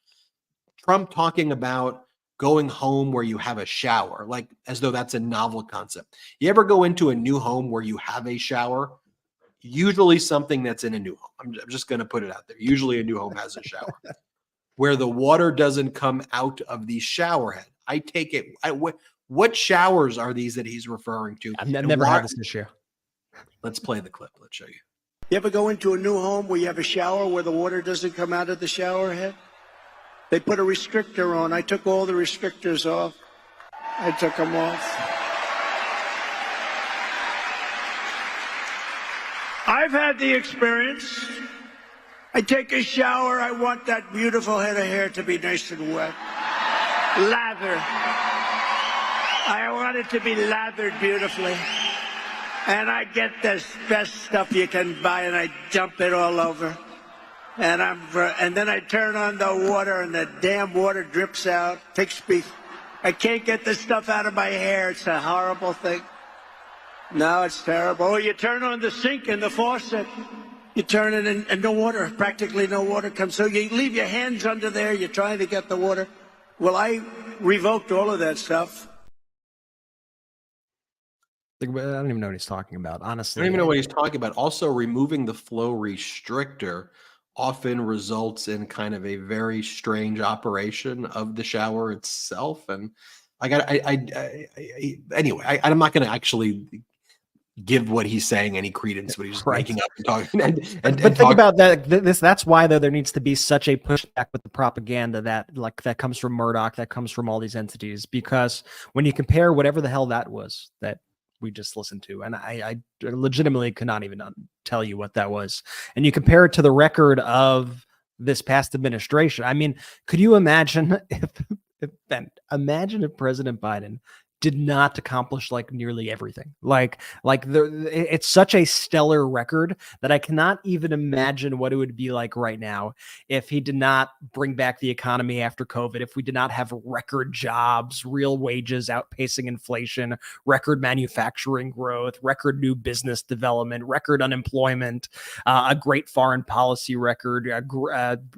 A: Trump talking about going home where you have a shower, like as though that's a novel concept. You ever go into a new home where you have a shower? Usually something that's in a new home. I'm just going to put it out there. Usually a new home has a shower where the water doesn't come out of the shower head. I take it. What showers are these that he's referring to?
B: I've never had this issue.
A: Let's play the clip. Let's show you.
C: You ever go into a new home where you have a shower where the water doesn't come out of the shower head? They put a restrictor on. I took all the restrictors off. I took them off. I've had the experience. I take a shower. I want that beautiful head of hair to be nice and wet. Lathered. I want it to be lathered beautifully. And I get this best stuff you can buy and I dump it all over. And then I turn on the water and the damn water drips out. Takes me. I can't get the stuff out of my hair. It's a horrible thing. No, it's terrible. Oh, you turn on the sink and the faucet. You turn it and no water, practically no water comes. So you leave your hands under there. You're trying to get the water. Well, I revoked all of that stuff.
B: I don't even know what he's talking about, honestly.
A: I don't even know what he's talking about. Also, removing the flow restrictor often results in kind of a very strange operation of the shower itself. And anyway, I'm not going to actually give what he's saying any credence, but he's just making up and talking. But
B: think about that. That's why though there needs to be such a pushback with the propaganda that comes from Murdoch, that comes from all these entities. Because when you compare whatever the hell that was that we just listened to, and I legitimately could not even tell you what that was, and you compare it to the record of this past administration. I mean, could you imagine if President Biden did not accomplish like nearly everything. It's such a stellar record that I cannot even imagine what it would be like right now if he did not bring back the economy after COVID, if we did not have record jobs, real wages outpacing inflation, record manufacturing growth, record new business development, record unemployment, a great foreign policy record,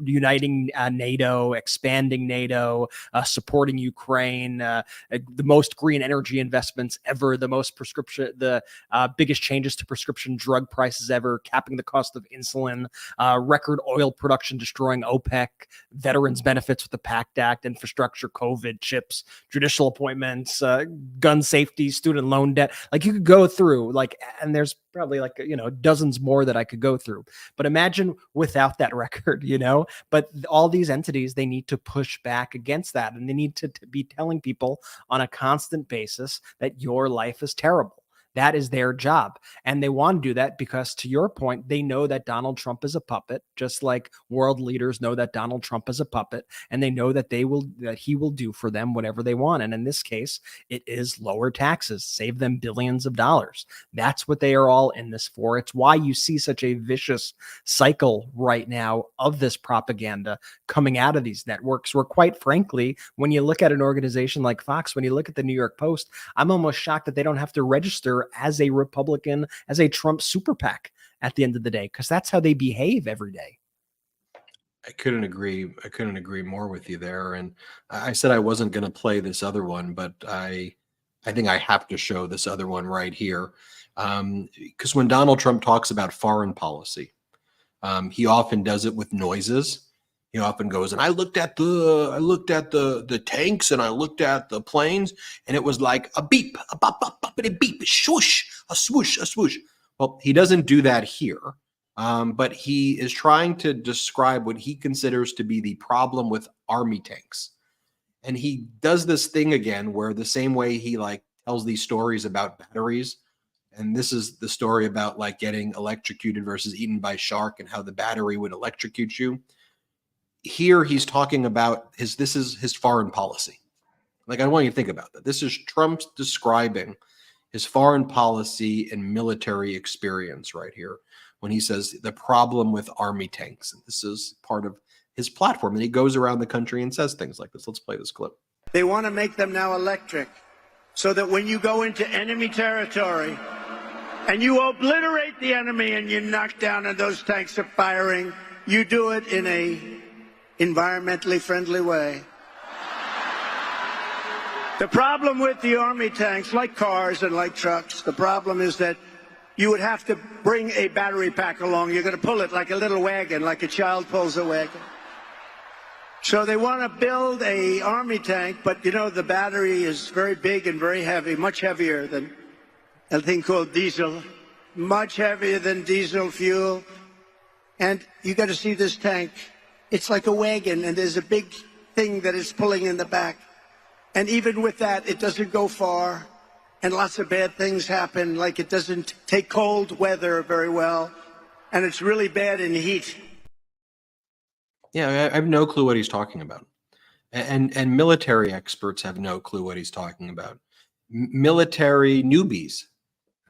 B: uniting NATO, expanding NATO, supporting Ukraine, the most green energy investments ever, the biggest changes to prescription drug prices ever, capping the cost of insulin, record oil production destroying OPEC, veterans benefits with the PACT Act, infrastructure, COVID, chips, judicial appointments, gun safety, student loan debt. Like you could go through and there's probably dozens more that I could go through. But imagine without that record, but all these entities, they need to push back against that. And they need to be telling people on a constant basis that your life is terrible. That is their job. And they want to do that because, to your point, they know that Donald Trump is a puppet, just like world leaders know that Donald Trump is a puppet, and they know that he will do for them whatever they want. And in this case, it is lower taxes, save them billions of dollars. That's what they are all in this for. It's why you see such a vicious cycle right now of this propaganda coming out of these networks, where, quite frankly, when you look at an organization like Fox, when you look at the New York Post, I'm almost shocked that they don't have to register as a Republican, as a Trump super PAC at the end of the day, because that's how they behave every day.
A: I couldn't agree. I couldn't agree more with you there. And I said I wasn't going to play this other one, but I think I have to show this other one right here. Because when Donald Trump talks about foreign policy, he often does it with noises. He often goes, and I looked at the tanks, and I looked at the planes, and it was like a beep, a bop, bop, boppity beep, a swoosh, a swoosh, a swoosh. Well, he doesn't do that here. But he is trying to describe what he considers to be the problem with army tanks. And he does this thing again where the same way he like tells these stories about batteries, and this is the story about like getting electrocuted versus eaten by shark and how the battery would electrocute you. Here he's talking about this is his foreign policy. Like, I want you to think about that. This is Trump describing his foreign policy and military experience right here when he says the problem with army tanks. And this is part of his platform. And he goes around the country and says things like this. Let's play this clip.
C: They want to make them now electric so that when you go into enemy territory and you obliterate the enemy and you knock down and those tanks are firing, you do it in a environmentally friendly way. The problem with the army tanks, like cars and like trucks, the problem is that you would have to bring a battery pack along. You're going to pull it like a little wagon, like a child pulls a wagon. So they want to build a army tank, but you know, the battery is very big and very heavy, much heavier than a thing called diesel, much heavier than diesel fuel. And you got to see this tank. It's like a wagon, and there's a big thing that it's pulling in the back. And even with that, it doesn't go far, and lots of bad things happen, like it doesn't take cold weather very well, and it's really bad in heat.
A: Yeah, I have no clue what he's talking about. And military experts have no clue what he's talking about. Military newbies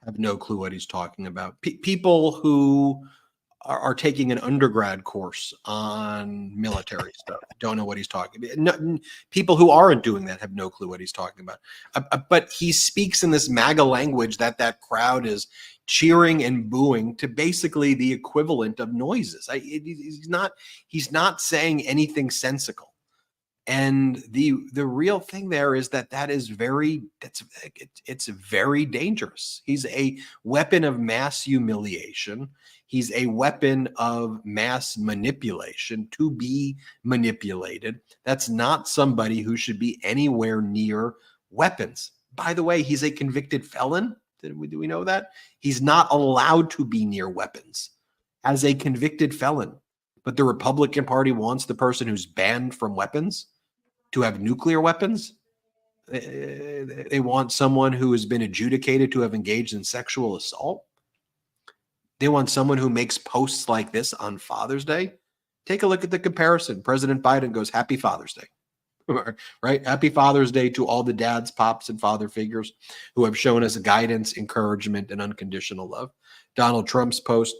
A: have no clue what he's talking about. People who are taking an undergrad course on military stuff don't know what he's talking about. No, people who aren't doing that have no clue what he's talking about. But he speaks in this MAGA language that crowd is cheering and booing to basically the equivalent of noises. He's not saying anything sensical. And the real thing there is that is it's very dangerous. He's a weapon of mass humiliation. He's a weapon of mass manipulation to be manipulated. That's not somebody who should be anywhere near weapons. By the way, he's a convicted felon. Do we know that? He's not allowed to be near weapons as a convicted felon. But the Republican Party wants the person who's banned from weapons to have nuclear weapons. They want someone who has been adjudicated to have engaged in sexual assault. They want someone who makes posts like this on Father's Day. Take a look at the comparison. President Biden goes, "Happy Father's Day." Right? Happy Father's Day to all the dads, pops, and father figures who have shown us guidance, encouragement, and unconditional love. Donald Trump's post,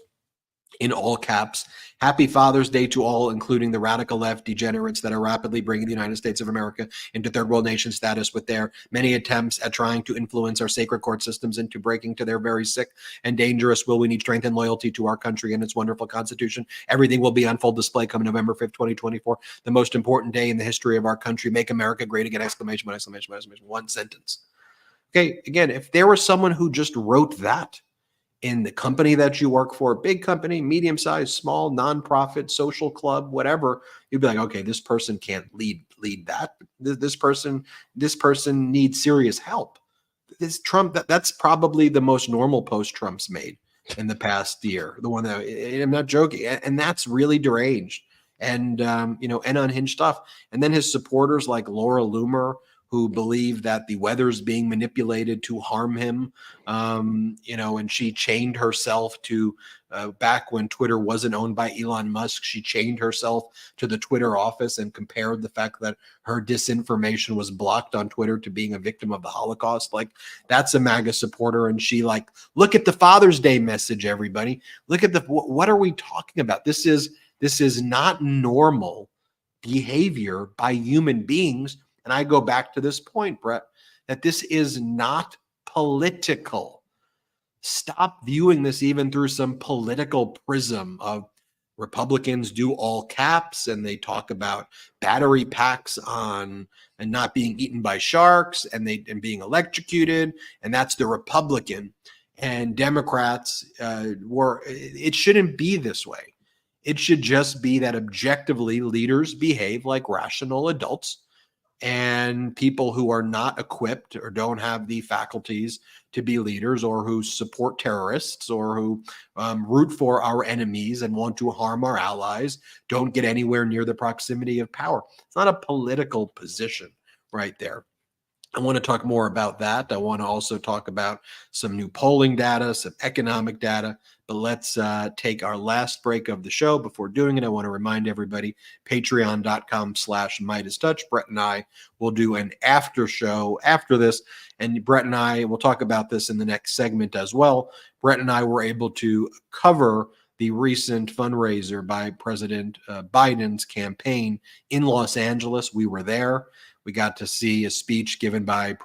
A: in all caps, "Happy Father's Day to all, including the radical left degenerates that are rapidly bringing the United States of America into third world nation status with their many attempts at trying to influence our sacred court systems into breaking to their very sick and dangerous will. We need strength and loyalty to our country and its wonderful Constitution. Everything will be on full display come November 5th, 2024, the most important day in the history of our country. Make America great again! Exclamation, exclamation, exclamation. One sentence. Okay, again, if there was someone who just wrote that in the company that you work for, big company, medium size, small, nonprofit, social club, whatever, you'd be like, okay, this person can't lead that. This person needs serious help. This Trump, that's probably the most normal post Trump's made in the past year. The one that, I'm not joking, and that's really deranged and and unhinged stuff. And then his supporters like Laura Loomer, who believe that the weather's being manipulated to harm him, and she chained herself to, back when Twitter wasn't owned by Elon Musk, she chained herself to the Twitter office and compared the fact that her disinformation was blocked on Twitter to being a victim of the Holocaust. Like, that's a MAGA supporter. And she like, look at the Father's Day message, everybody. Look at what are we talking about? This is not normal behavior by human beings. And I go back to this point, Brett, that this is not political. Stop viewing this even through some political prism of Republicans do all caps, and they talk about battery packs on and not being eaten by sharks and being electrocuted, and that's the Republican. And Democrats it shouldn't be this way. It should just be that objectively leaders behave like rational adults, and people who are not equipped or don't have the faculties to be leaders, or who support terrorists, or who root for our enemies and want to harm our allies, don't get anywhere near the proximity of power. It's not a political position right there. I want to talk more about that. I want to also talk about some new polling data, some economic data, but let's take our last break of the show. Before doing it, I want to remind everybody, patreon.com/MeidasTouch. Brett and I will do an after show after this, and Brett and I will talk about this in the next segment as well. Brett and I were able to cover the recent fundraiser by President Biden's campaign in Los Angeles. We were there. We got to see a speech given by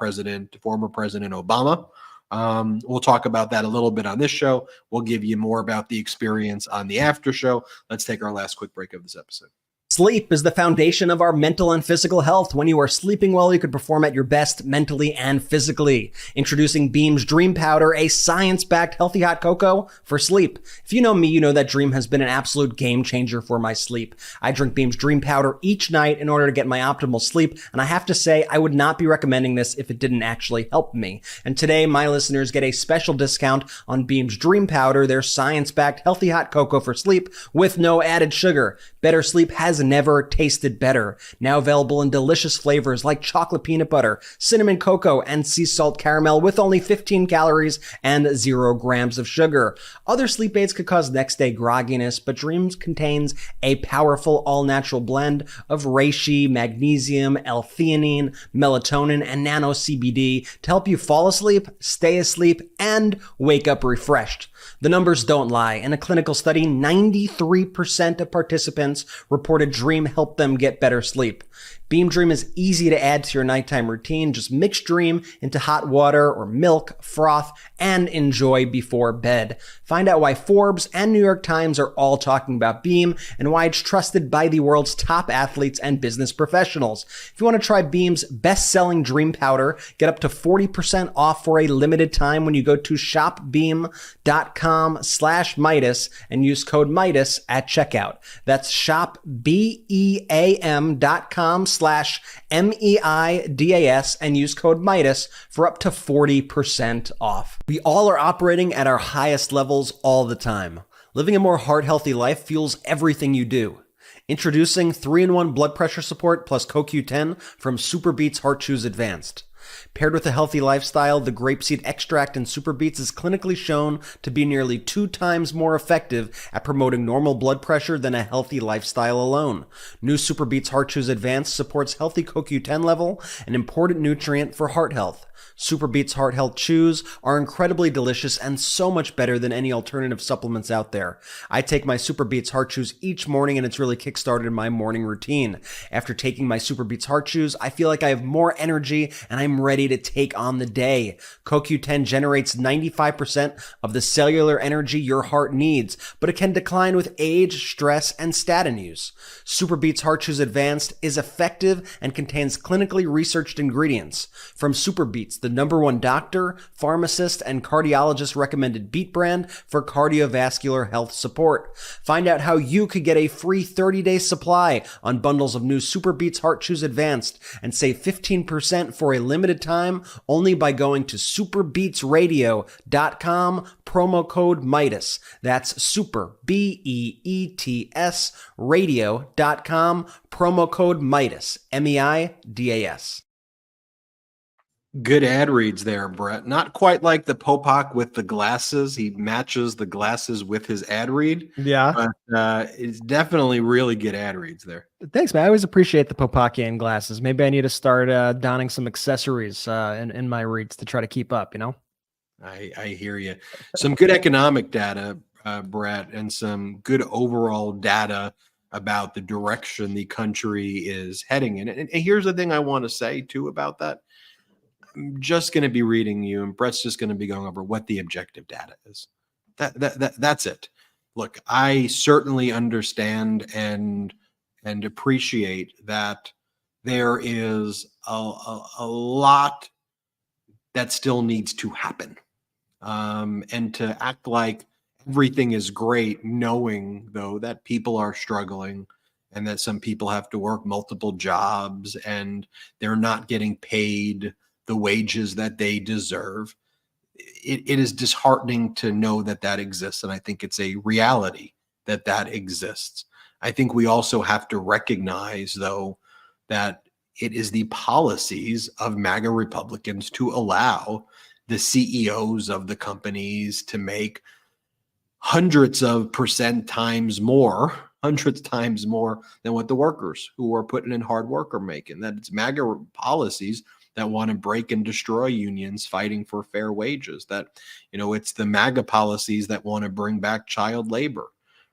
A: former President Obama. We'll talk about that a little bit on this show. We'll give you more about the experience on the after show. Let's take our last quick break of this episode.
D: Sleep is the foundation of our mental and physical health. When you are sleeping well, you can perform at your best mentally and physically. Introducing Beam's Dream Powder, a science-backed healthy hot cocoa for sleep. If you know me, you know that Dream has been an absolute game changer for my sleep. I drink Beam's Dream Powder each night in order to get my optimal sleep, and I have to say, I would not be recommending this if it didn't actually help me. And today, my listeners get a special discount on Beam's Dream Powder, their science-backed healthy hot cocoa for sleep with no added sugar. Better sleep has never tasted better. Now available in delicious flavors like chocolate peanut butter, cinnamon cocoa, and sea salt caramel with only 15 calories and 0 grams of sugar. Other sleep aids could cause next day grogginess, but Dreams contains a powerful all-natural blend of reishi, magnesium, L-theanine, melatonin, and nano CBD to help you fall asleep, stay asleep, and wake up refreshed. The numbers don't lie. In a clinical study, 93% of participants reported Dream helped them get better sleep. Beam Dream is easy to add to your nighttime routine. Just mix Dream into hot water or milk, froth, and enjoy before bed. Find out why Forbes and New York Times are all talking about Beam and why it's trusted by the world's top athletes and business professionals. If you want to try Beam's best-selling Dream Powder, get up to 40% off for a limited time when you go to shopbeam.com/Midas and use code Midas at checkout. That's shopbeam.com/MEIDAS and use code Midas for up to 40% off. We all are operating at our highest levels all the time. Living a more heart-healthy life fuels everything you do. Introducing 3-in-1 blood pressure support plus CoQ10 from Super Beats Heart Chews Advanced. Paired with a healthy lifestyle, the grapeseed extract in Super Beats is clinically shown to be nearly 2 times more effective at promoting normal blood pressure than a healthy lifestyle alone. New Super Beats Heart Chews Advanced supports healthy CoQ10 level, an important nutrient for heart health. Super Beats Heart Health Chews are incredibly delicious and so much better than any alternative supplements out there. I take my Super Beats Heart Chews each morning and it's really kickstarted my morning routine. After taking my Super Beats Heart Chews, I feel like I have more energy and I'm ready to take on the day. CoQ10 generates 95% of the cellular energy your heart needs, but it can decline with age, stress, and statin use. Super Beats Heart Chews Advanced is effective and contains clinically researched ingredients. From Super Beats, the #1 doctor, pharmacist, and cardiologist recommended beet brand for cardiovascular health support. Find out how you could get a free 30-day supply on bundles of new Super Beats Heart Chews Advanced and save 15% for a limited time only by going to superbeatsradio.com, promo code Midas. That's super, BEETS, radio.com, promo code Midas, MEIDAS.
A: Good ad reads there, Brett. Not quite like the Popak with the glasses. He matches the glasses with his ad read.
B: Yeah.
A: But it's definitely really good ad reads there.
B: Thanks, man. I always appreciate the Popakian glasses. Maybe I need to start donning some accessories in my reads to try to keep up, you know?
A: I hear you. Some good economic data, Brett, and some good overall data about the direction the country is heading in. And here's the thing I want to say, too, about that. I'm just going to be reading you, and Brett's just going to be going over what the objective data is. That's it. Look, I certainly understand and appreciate that there is a lot that still needs to happen. And to act like everything is great, knowing though that people are struggling and that some people have to work multiple jobs and they're not getting paid the wages that they deserve. It is disheartening to know that that exists. And I think it's a reality that that exists. I think we also have to recognize, though, that it is the policies of MAGA Republicans to allow the CEOs of the companies to make hundreds of percent times more, hundreds times more than what the workers who are putting in hard work are making. That it's MAGA policies that want to break and destroy unions fighting for fair wages. That, it's the MAGA policies that want to bring back child labor,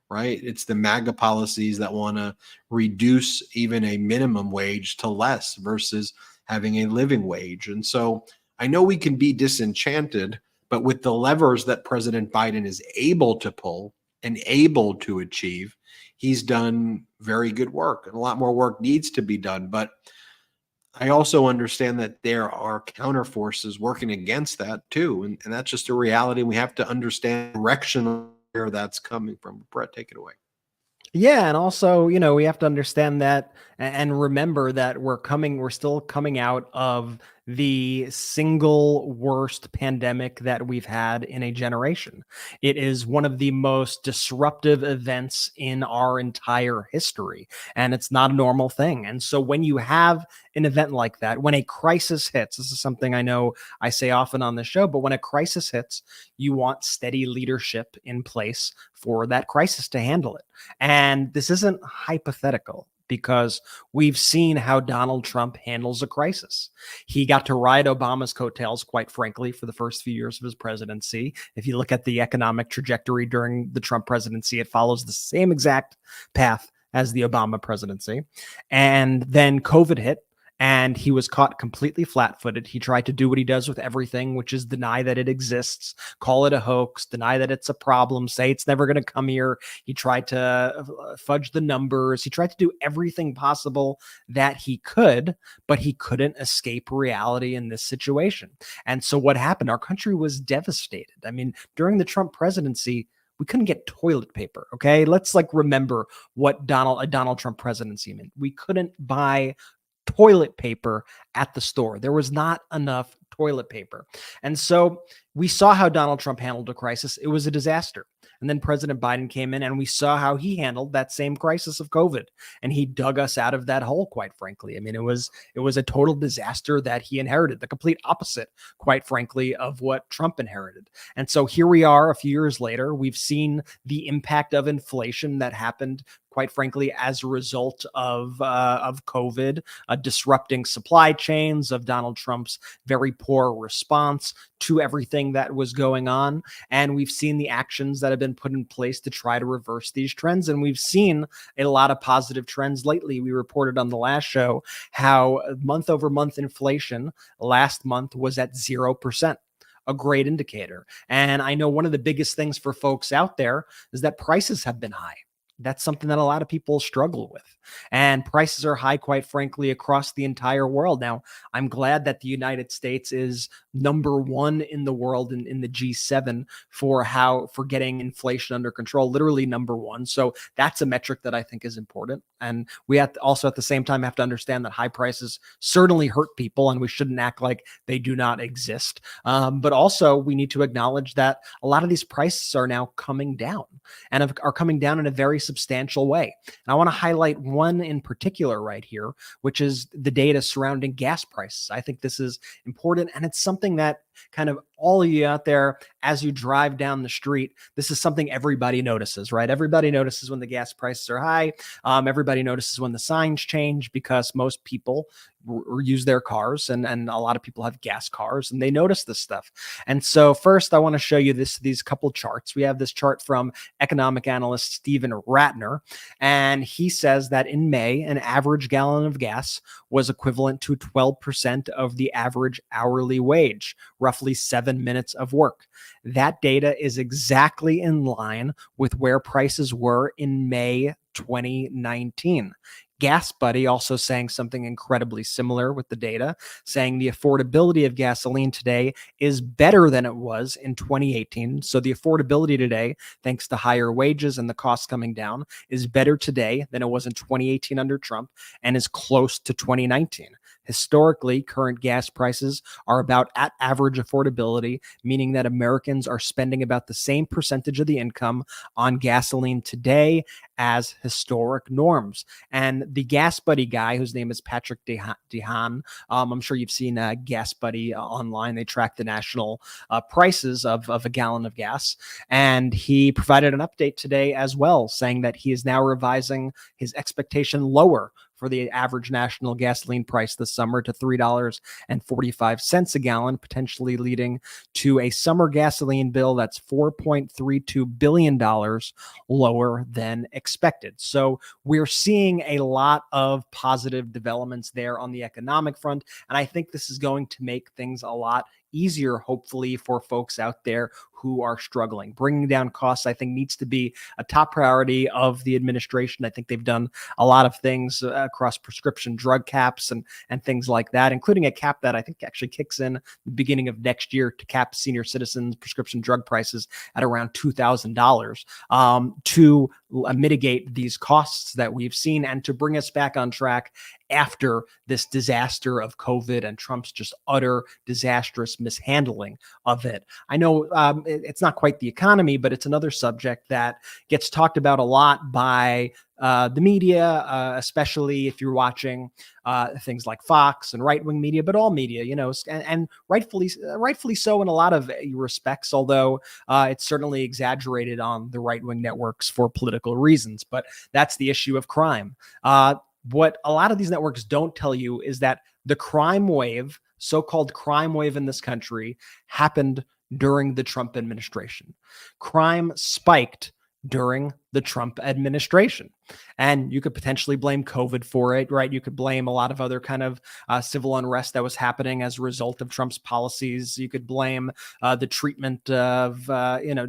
A: right? It's the MAGA policies that want to reduce even a minimum wage to less versus having a living wage. And so I know we can be disenchanted, but with the levers that President Biden is able to pull and able to achieve, he's done very good work, and a lot more work needs to be done. But I also understand that there are counter forces working against that too. And that's just a reality. We have to understand direction where that's coming from. Brett, take it away.
B: Yeah, and also, we have to understand that and remember that we're still coming out of the single worst pandemic that we've had in a generation. It is one of the most disruptive events in our entire history, and it's not a normal thing. And so when you have an event like that, when a crisis hits, this is something I know I say often on the show, but when a crisis hits, you want steady leadership in place for that crisis to handle it. And this isn't hypothetical, because we've seen how Donald Trump handles a crisis. He got to ride Obama's coattails, quite frankly, for the first few years of his presidency. If you look at the economic trajectory during the Trump presidency, it follows the same exact path as the Obama presidency. And then COVID hit, and he was caught completely flat-footed. He tried to do what he does with everything, which is deny that it exists, call it a hoax, deny that it's a problem, say it's never going to come here. He tried to fudge the numbers. He tried to do everything possible that he could, but he couldn't escape reality in this situation. And so what happened? Our country was devastated. I mean, during the Trump presidency, we couldn't get toilet paper. Okay. Let's remember what a Donald Trump presidency meant. We couldn't buy toilet paper at the store. There was not enough toilet paper. And so we saw how Donald Trump handled a crisis. It was a disaster. And then President Biden came in, and we saw how he handled that same crisis of COVID. And he dug us out of that hole, quite frankly. I mean, it was a total disaster that he inherited, the complete opposite, quite frankly, of what Trump inherited. And so here we are a few years later. We've seen the impact of inflation that happened, quite frankly, as a result of COVID, disrupting supply chains, of Donald Trump's very poor response to everything that was going on. And we've seen the actions that have been put in place to try to reverse these trends. And we've seen a lot of positive trends lately. We reported on the last show how month over month inflation last month was at 0%. A great indicator. And I know one of the biggest things for folks out there is that prices have been high. That's something that a lot of people struggle with. And prices are high, quite frankly, across the entire world. Now, I'm glad that the United States is number one in the world in the G7 for getting inflation under control, literally number one. So that's a metric that I think is important. And we have to also at the same time have to understand that high prices certainly hurt people, and we shouldn't act like they do not exist. But also we need to acknowledge that a lot of these prices are now coming down, and are coming down in a very substantial way. And I want to highlight one in particular right here, which is the data surrounding gas prices. I think this is important, and it's something that kind of all of you out there, as you drive down the street, this is something everybody notices, right? Everybody notices when the gas prices are high. Everybody notices when the signs change, because most people use their cars, and a lot of people have gas cars, and they notice this stuff. And so first, I want to show you these couple charts. We have this chart from economic analyst Stephen Ratner, and he says that in May, an average gallon of gas was equivalent to 12% of the average hourly wage, roughly 7 minutes of work. That data is exactly in line with where prices were in May 2019. Gas Buddy also saying something incredibly similar with the data, saying the affordability of gasoline today is better than it was in 2018. So the affordability today, thanks to higher wages and the costs coming down, is better today than it was in 2018 under Trump and is close to 2019. Historically, current gas prices are about at average affordability, meaning that Americans are spending about the same percentage of the income on gasoline today as historic norms. And the Gas Buddy guy, whose name is Patrick Dehaan, I'm sure you've seen Gas Buddy online. They track the national prices of a gallon of gas. And he provided an update today as well, saying that he is now revising his expectation lower for the average national gasoline price this summer to $3.45 a gallon, potentially leading to a summer gasoline bill that's $4.32 billion lower than expected. So we're seeing a lot of positive developments there on the economic front. And I think this is going to make things a lot easier, hopefully, for folks out there who are struggling. Bringing down costs, I think, needs to be a top priority of the administration. I think they've done a lot of things across prescription drug caps and things like that, including a cap that I think actually kicks in the beginning of next year to cap senior citizens' prescription drug prices at around $2,000 to mitigate these costs that we've seen and to bring us back on track after this disaster of COVID and Trump's just utter disastrous mishandling of it. I know it's not quite the economy, but it's another subject that gets talked about a lot by the media, especially if you're watching things like Fox and right-wing media, but all media, and rightfully so in a lot of respects, although it's certainly exaggerated on the right-wing networks for political reasons. But that's the issue of crime. What a lot of these networks don't tell you is that the crime wave, so-called crime wave in this country, happened during the Trump administration. Crime spiked during the Trump administration. And you could potentially blame COVID for it, right? You could blame a lot of other kind of civil unrest that was happening as a result of Trump's policies. You could blame the treatment of,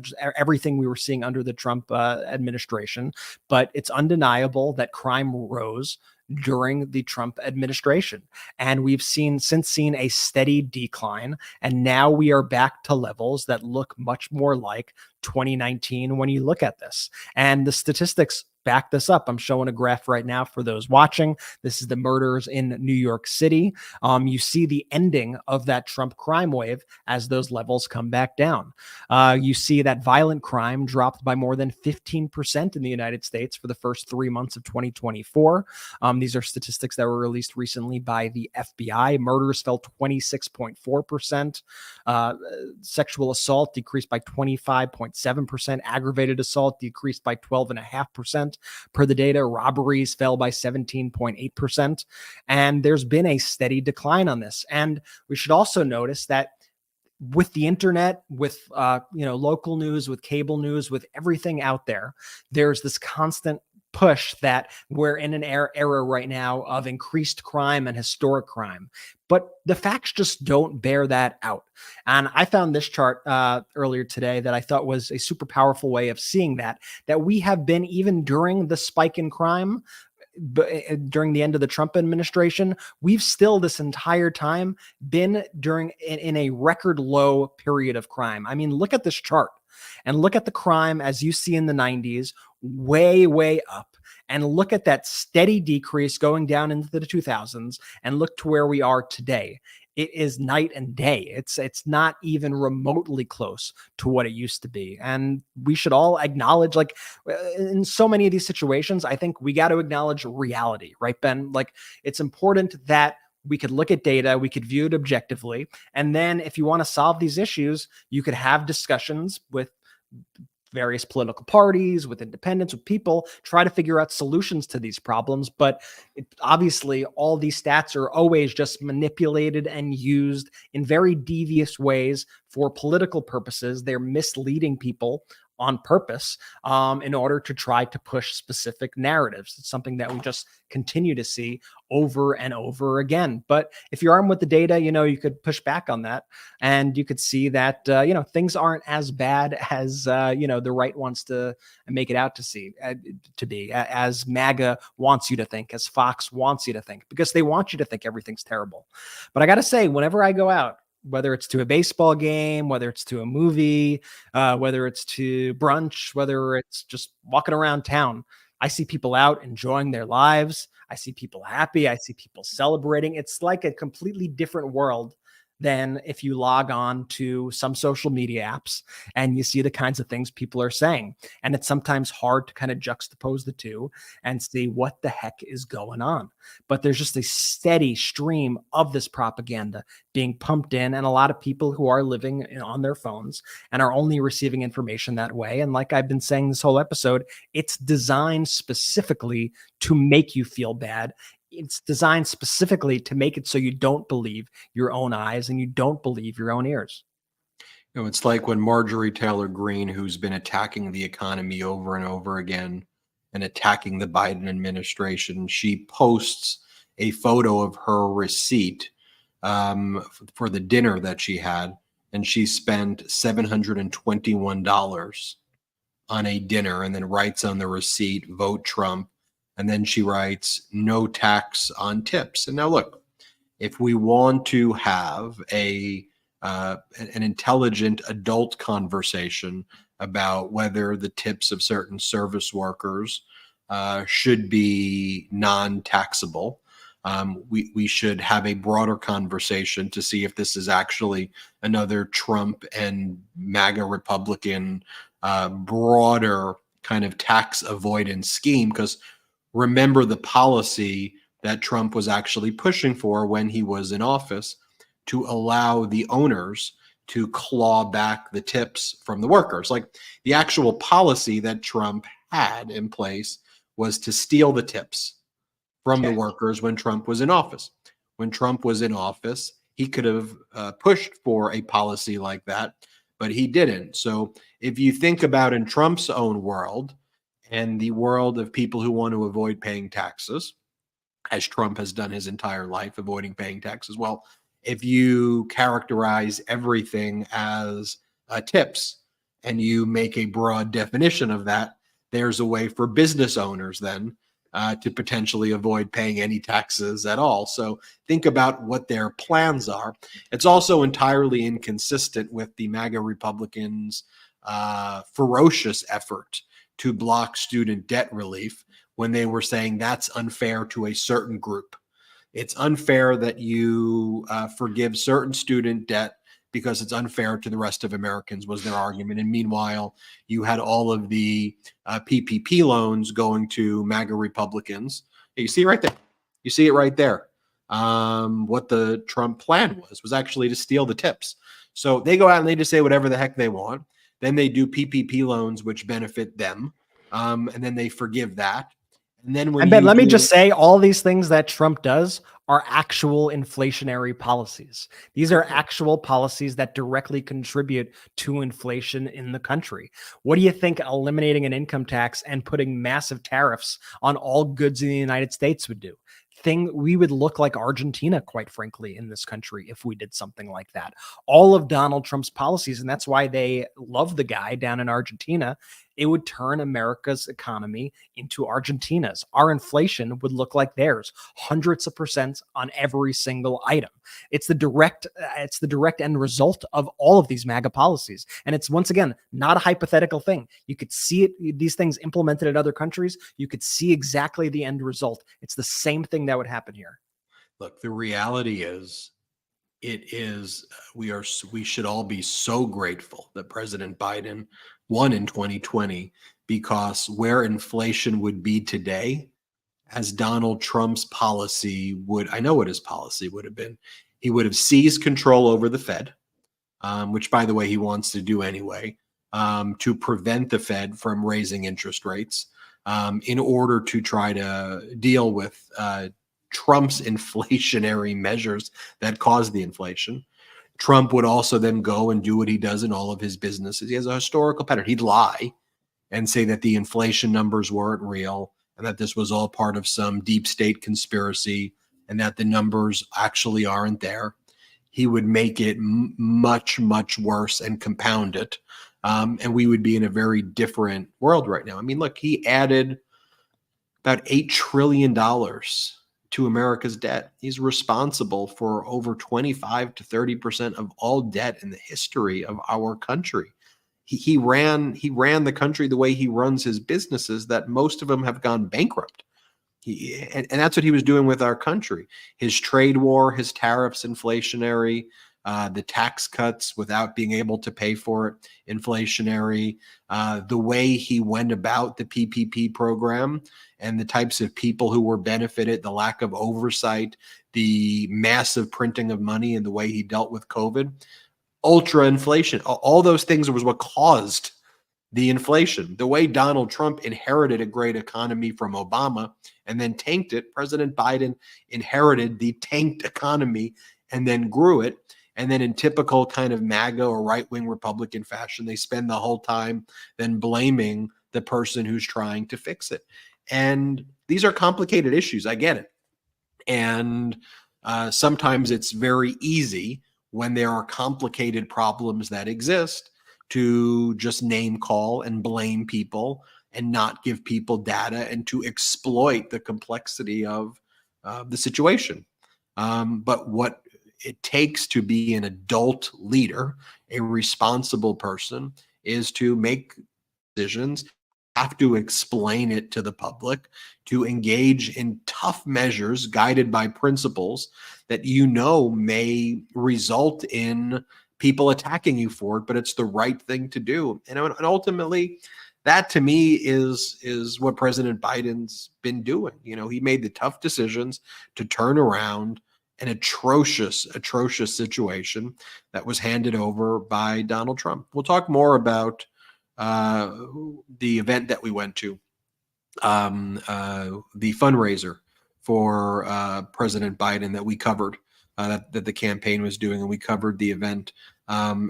B: just everything we were seeing under the Trump administration. But it's undeniable that crime rose during the Trump administration. And we've since seen a steady decline. And now we are back to levels that look much more like 2019 when you look at this. And the statistics back this up. I'm showing a graph right now for those watching. This is the murders in New York City. You see the ending of that Trump crime wave as those levels come back down. You see that violent crime dropped by more than 15% in the United States for the first 3 months of 2024. These are statistics that were released recently by the FBI. Murders fell 26.4%. Sexual assault decreased by 25.7%. Aggravated assault decreased by 12.5%. Per the data, robberies fell by 17.8%. And there's been a steady decline on this. And we should also notice that with the internet, with local news, with cable news, with everything out there, there's this constant push that we're in an era right now of increased crime and historic crime. But the facts just don't bear that out. And I found this chart earlier today that I thought was a super powerful way of seeing that we have been, even during the spike in crime, during the end of the Trump administration, we've still this entire time been in a record low period of crime. I mean, look at this chart and look at the crime as you see in the 90s, way up, and look at that steady decrease going down into the 2000s and look to where we are today. It is night and day. It's not even remotely close to what it used to be. And we should all acknowledge, like, in so many of these situations, I think we got to acknowledge reality, right, Ben? Like, it's important that we could look at data, we could view it objectively. And then if you want to solve these issues, you could have discussions with various political parties, with independents, with people, try to figure out solutions to these problems. But obviously, all these stats are always just manipulated and used in very devious ways for political purposes. They're misleading people on purpose in order to try to push specific narratives. It's something that we just continue to see over and over again. But if you're armed with the data, you could push back on that, and you could see that, things aren't as bad as, the right wants to make it out to be, as MAGA wants you to think, as Fox wants you to think, because they want you to think everything's terrible. But I got to say, whenever I go out, whether it's to a baseball game, whether it's to a movie, whether it's to brunch, whether it's just walking around town, I see people out enjoying their lives. I see people happy. I see people celebrating. It's like a completely different world than if you log on to some social media apps and you see the kinds of things people are saying. And it's sometimes hard to kind of juxtapose the two and see what the heck is going on. But there's just a steady stream of this propaganda being pumped in, and a lot of people who are living on their phones and are only receiving information that way. And like I've been saying this whole episode, it's designed specifically to make you feel bad. It's designed specifically to make it so you don't believe your own eyes and you don't believe your own ears.
A: It's like when Marjorie Taylor Greene, who's been attacking the economy over and over again and attacking the Biden administration, she posts a photo of her receipt for the dinner that she had, and she spent $721 on a dinner, and then writes on the receipt, "Vote Trump." And then she writes, "No tax on tips." And now look, if we want to have an intelligent adult conversation about whether the tips of certain service workers should be non-taxable, we should have a broader conversation to see if this is actually another Trump and MAGA Republican broader kind of tax avoidance scheme. Because remember the policy that Trump was actually pushing for when he was in office, to allow the owners to claw back the tips from the workers. Like, the actual policy that Trump had in place was to steal the tips from the workers when Trump was in office. When Trump was in office, he could have pushed for a policy like that, but he didn't. So if you think about in Trump's own world, and the world of people who want to avoid paying taxes, as Trump has done his entire life, avoiding paying taxes. Well, if you characterize everything as tips and you make a broad definition of that, there's a way for business owners then to potentially avoid paying any taxes at all. So think about what their plans are. It's also entirely inconsistent with the MAGA Republicans' ferocious effort to block student debt relief, when they were saying that's unfair to a certain group. It's unfair that you forgive certain student debt because it's unfair to the rest of Americans, was their argument. And meanwhile, you had all of the PPP loans going to MAGA Republicans. You see it right there. You see it right there. What the Trump plan was actually to steal the tips. So they go out and they just say whatever the heck they want. Then they do PPP loans, which benefit them. And then they forgive that. And then when
B: let me just say, all these things that Trump does are actual inflationary policies. These are actual policies that directly contribute to inflation in the country. What do you think eliminating an income tax and putting massive tariffs on all goods in the United States would do? We would look like Argentina, quite frankly, in this country if we did something like that. All of Donald Trump's policies, and that's why they love the guy down in Argentina, it would turn America's economy into Argentina's. Our inflation would look like theirs, hundreds of percent on every single item. It's the direct end result of all of these MAGA policies. And it's, once again, not a hypothetical thing. You could see it, these things implemented in other countries. You could see exactly the end result. It's the same thing that would happen here.
A: Look, the reality is, we should all be so grateful that President Biden won in 2020, because where inflation would be today, as Donald Trump's policy I know what his policy would have been. He would have seized control over the Fed, which, by the way, he wants to do anyway, to prevent the Fed from raising interest rates in order to try to deal with Trump's inflationary measures that caused the inflation. Trump would also then go and do what he does in all of his businesses. He has a historical pattern. He'd lie and say that the inflation numbers weren't real and that this was all part of some deep state conspiracy and that the numbers actually aren't there. He would make it much, much worse and compound it. And we would be in a very different world right now. I mean, look, he added about $8 trillion to America's debt. He's responsible for over 25 to 30% of all debt in the history of our country. He ran the country the way he runs his businesses, that most of them have gone bankrupt. And that's what he was doing with our country. His trade war, his tariffs, inflationary, the tax cuts without being able to pay for it, inflationary, the way he went about the PPP program and the types of people who were benefited, the lack of oversight, the massive printing of money and the way he dealt with COVID, ultra inflation, all those things was what caused the inflation. The way Donald Trump inherited a great economy from Obama and then tanked it, President Biden inherited the tanked economy and then grew it. And then in typical kind of MAGA or right-wing Republican fashion, they spend the whole time then blaming the person who's trying to fix it. And these are complicated issues. I get it. And sometimes it's very easy when there are complicated problems that exist to just name call and blame people and not give people data and to exploit the complexity of the situation. But what it takes to be an adult leader, a responsible person, is to make decisions, have to explain it to the public, to engage in tough measures guided by principles that may result in people attacking you for it, but it's the right thing to do. And ultimately, that to me is what President Biden's been doing. He made the tough decisions to turn around an atrocious situation that was handed over by Donald Trump. We'll talk more about the event that we went to, the fundraiser for President Biden that we covered, that the campaign was doing, and we covered the event. I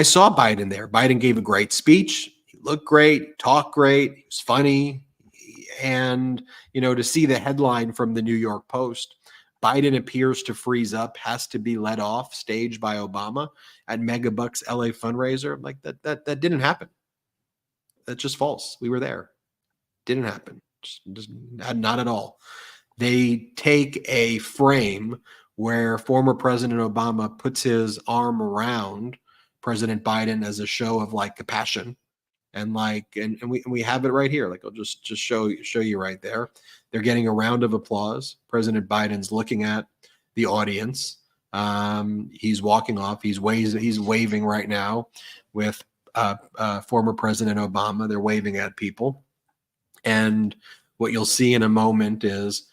A: saw Biden there. Biden gave a great speech. He looked great, talked great, he was funny. And, to see the headline from the New York Post, Biden appears to freeze up, has to be let off stage by Obama at Megabucks LA fundraiser. Like that didn't happen. That's just false. We were there. Didn't happen. Just not at all. They take a frame where former President Obama puts his arm around President Biden as a show of compassion. And we have it right here. I'll just show you right there. They're getting a round of applause. President Biden's looking at the audience. He's walking off. He's waving right now with former President Obama. They're waving at people. And what you'll see in a moment is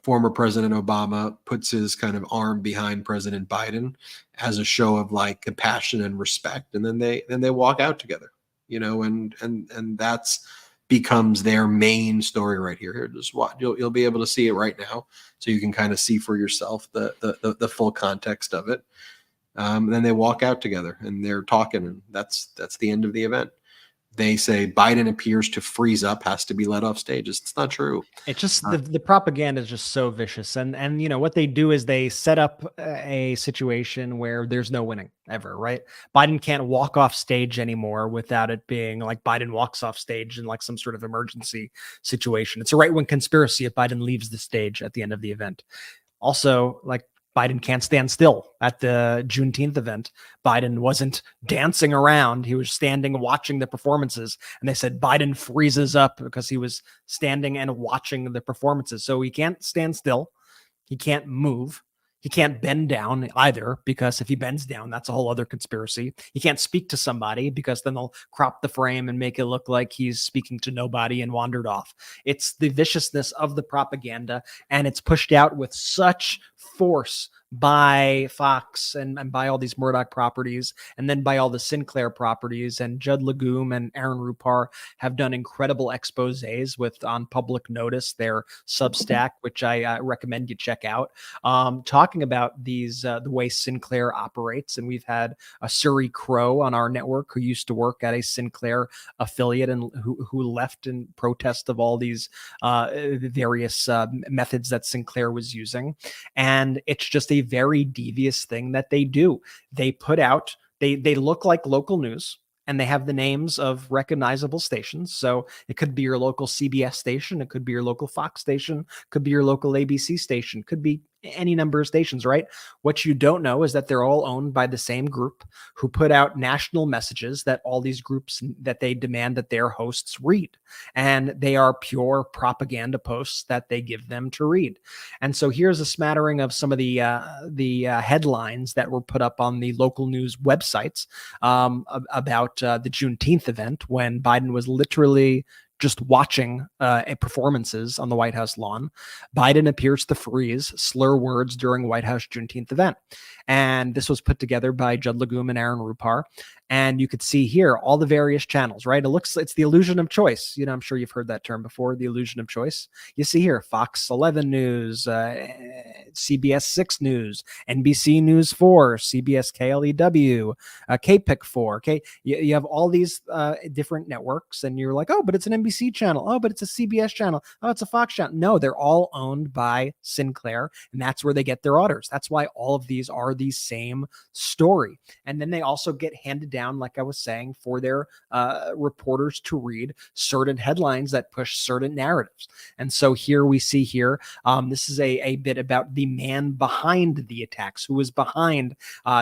A: former President Obama puts his kind of arm behind President Biden as a show of compassion and respect. And then they walk out together. And that's becomes their main story right here. Here, just watch. You'll be able to see it right now, so you can kind of see for yourself the full context of it. Then they walk out together and they're talking, and that's the end of the event. They say Biden appears to freeze up, has to be let off stage. It's not true.
B: It's just the propaganda is just so vicious. And what they do is they set up a situation where there's no winning ever, right? Biden can't walk off stage anymore without it being like Biden walks off stage in some sort of emergency situation. It's a right-wing conspiracy if Biden leaves the stage at the end of the event. Also, Biden can't stand still at the Juneteenth event. Biden wasn't dancing around. He was standing watching the performances. And they said Biden freezes up because he was standing and watching the performances. So he can't stand still. He can't move. He can't bend down either, because if he bends down, that's a whole other conspiracy. He can't speak to somebody because then they'll crop the frame and make it look like he's speaking to nobody and wandered off. It's the viciousness of the propaganda, and it's pushed out with such force by Fox and by all these Murdoch properties, and then by all the Sinclair properties. And Judd Legume and Aaron Rupar have done incredible exposés with On Public Notice, their Substack, which I recommend you check out, talking about these the way Sinclair operates. And we've had a Suri Crow on our network who used to work at a Sinclair affiliate and who left in protest of all these various methods that Sinclair was using. And it's just a very devious thing that they do. They put out, they look like local news, and they have the names of recognizable stations. So it could be your local CBS station, it could be your local Fox station, could be your local ABC station, could be any number of stations, right? What you don't know is that they're all owned by the same group who put out national messages that all these groups that they demand that their hosts read. And they are pure propaganda posts that they give them to read. And so here's a smattering of some of the headlines that were put up on the local news websites about the Juneteenth event, when Biden was literally just watching performances on the White House lawn. Biden appears to freeze, slur words during White House Juneteenth event. And this was put together by Judd Legume and Aaron Rupar. And you could see here all the various channels, right? It's the illusion of choice. You know, I'm sure you've heard that term before, the illusion of choice. You see here, Fox 11 News, CBS 6 News, NBC News 4, CBS KLEW, KPIC 4. Okay, you have all these different networks, and you're like, oh, but it's an NBC channel. Oh, but it's a CBS channel. Oh, it's a Fox channel. No, they're all owned by Sinclair, and that's where they get their orders. That's why all of these are the same story. And then they also get handed down, like I was saying, for their reporters to read certain headlines that push certain narratives. And so here we see here, this is a bit about the man behind the attacks, who was behind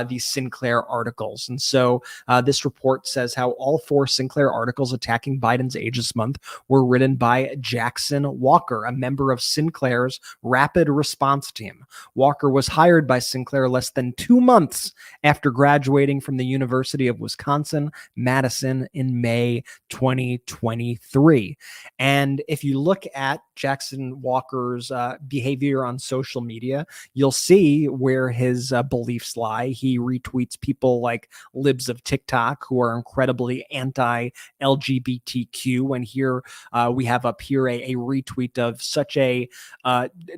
B: these Sinclair articles. And so this report says how all 4 Sinclair articles attacking Biden's Aegis Month were written by Jackson Walker, a member of Sinclair's Rapid Response Team. Walker was hired by Sinclair less than 2 months after graduating from the University of Wisconsin-Madison in May 2023. And if you look at Jackson Walker's behavior on social media, you'll see where his beliefs lie. He retweets people like libs of TikTok who are incredibly anti-LGBTQ. And here we have up here a retweet of such a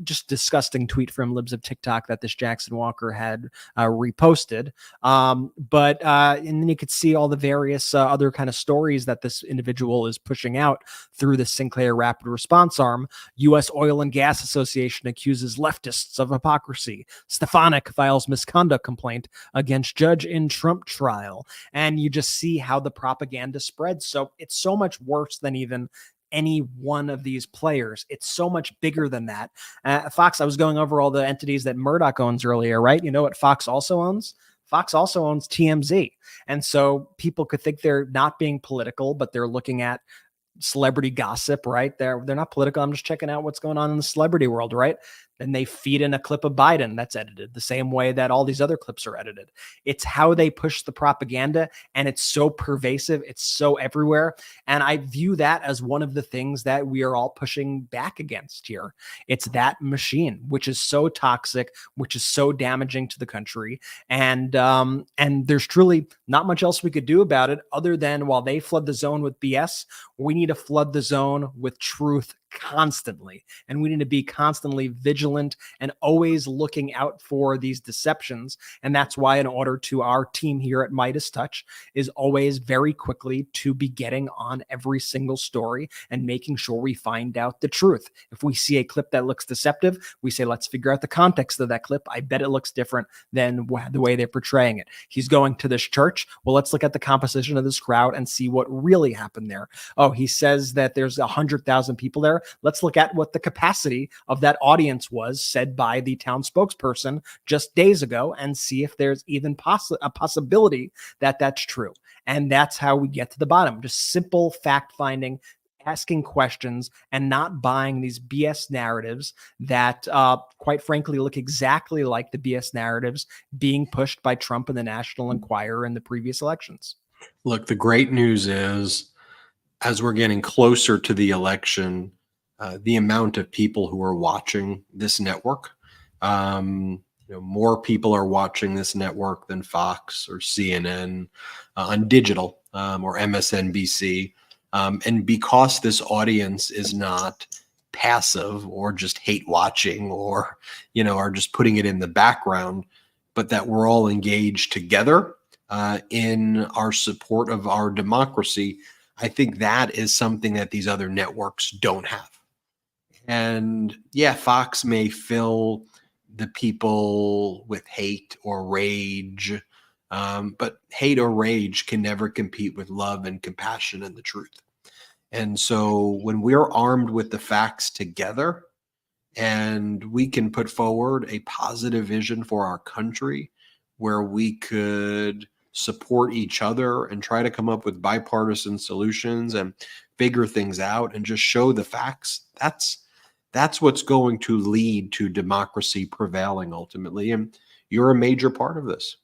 B: just disgusting tweet from libs of TikTok that this Jackson Walker had reposted. And then you could see all the various other kind of stories that this individual is pushing out through the Sinclair Rapid Response Arm. U.S. Oil and Gas Association accuses leftists of hypocrisy. Stefanik files misconduct complaint against judge in Trump trial. And you just see how the propaganda spreads. So it's so much worse than even any one of these players. It's so much bigger than that. Fox, I was going over all the entities that Murdoch owns earlier, right? You know what Fox also owns? Fox also owns TMZ. And so people could think they're not being political, but they're looking at celebrity gossip, right? They're not political. I'm just checking out what's going on in the celebrity world, right? Then they feed in a clip of Biden that's edited the same way that all these other clips are edited. It's how they push the propaganda, and it's so pervasive. It's so everywhere. And I view that as one of the things that we are all pushing back against here. It's that machine, which is so toxic, which is so damaging to the country. And there's truly not much else we could do about it other than, while they flood the zone with BS, we need to flood the zone with truth constantly. And we need to be constantly vigilant and always looking out for these deceptions. And that's why, in order to our team here at Midas Touch, is always very quickly to be getting on every single story and making sure we find out the truth. If we see a clip that looks deceptive, we say, let's figure out the context of that clip. I bet it looks different than the way they're portraying it. He's going to this church. Well, let's look at the composition of this crowd and see what really happened there. Oh, he says that there's 100,000 people there. Let's look at what the capacity of that audience was, said by the town spokesperson just days ago, and see if there's even a possibility that that's true. And that's how we get to the bottom. Just simple fact finding, asking questions, and not buying these BS narratives that, quite frankly, look exactly like the BS narratives being pushed by Trump and the National Enquirer in the previous elections.
A: Look, the great news is, as we're getting closer to the election, the amount of people who are watching this network More people are watching this network than Fox or CNN on digital or MSNBC. And because this audience is not passive or just hate watching or, are just putting it in the background, but that we're all engaged together in our support of our democracy, I think that is something that these other networks don't have. And yeah, Fox may fill the people with hate or rage, but hate or rage can never compete with love and compassion and the truth. And so when we're armed with the facts together and we can put forward a positive vision for our country where we could support each other and try to come up with bipartisan solutions and figure things out and just show the facts, that's what's going to lead to democracy prevailing ultimately. And you're a major part of this.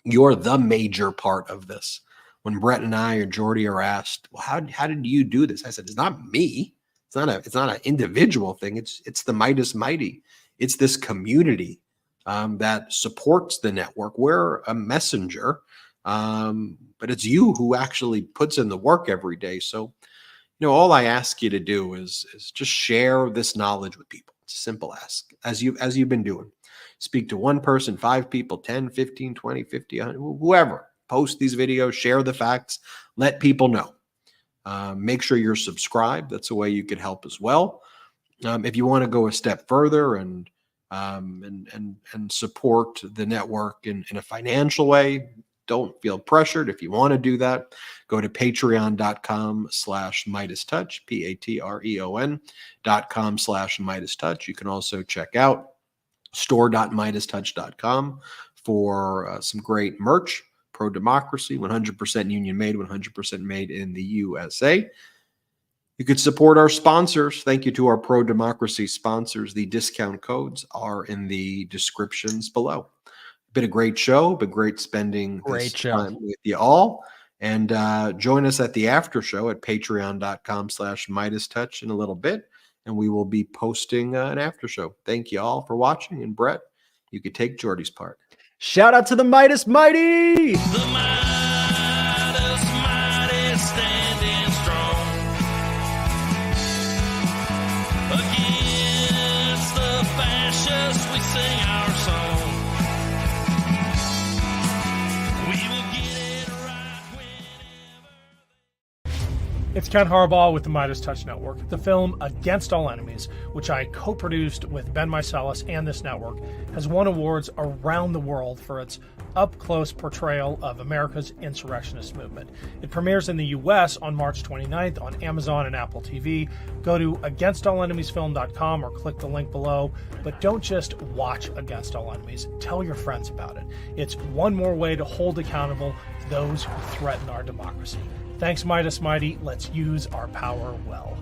A: You're the major part of this. When Brett and I or Jordy are asked, well, how did you do this? I said, it's not me. It's not an individual thing. It's the Midas Mighty. It's this community that supports the network. We're a messenger, but it's you who actually puts in the work every day. So, all I ask you to do is just share this knowledge with people. It's a simple ask, as you've been doing. Speak to one person, 5 people, 10, 15, 20, 50, 100, whoever. Post these videos, share the facts, let people know. Make sure you're subscribed. That's a way you could help as well. If you want to go a step further and support the network in a financial way, don't feel pressured. If you want to do that, go to patreon.com/MidasTouch, patreon.com/MidasTouch. You can also check out store.MidasTouch.com for some great merch. Pro-democracy, 100% union made, 100% made in the USA. You could support our sponsors. Thank you to our pro-democracy sponsors. The discount codes are in the descriptions below. Been a great show. Been great spending this time with you all. And join us at the after show at patreon.com/MidasTouch in a little bit. And we will be posting an after show. Thank you all for watching. And Brett, you could take Jordy's part.
B: Shout out to the Midas Mighty!
E: The Midas Mighty standing strong against the fascists. We sing our song. We will get it right whenever.
F: It's Ken Harbaugh with the Midas Touch Network. The film Against All Enemies, which I co-produced with Ben Meiselas and this network, has won awards around the world for its up-close portrayal of America's insurrectionist movement. It premieres in the U.S. on March 29th on Amazon and Apple TV. Go to againstalllenemiesfilm.com or click the link below. But don't just watch Against All Enemies. Tell your friends about it. It's one more way to hold accountable those who threaten our democracy. Thanks, Midas Mighty. Let's use our power well.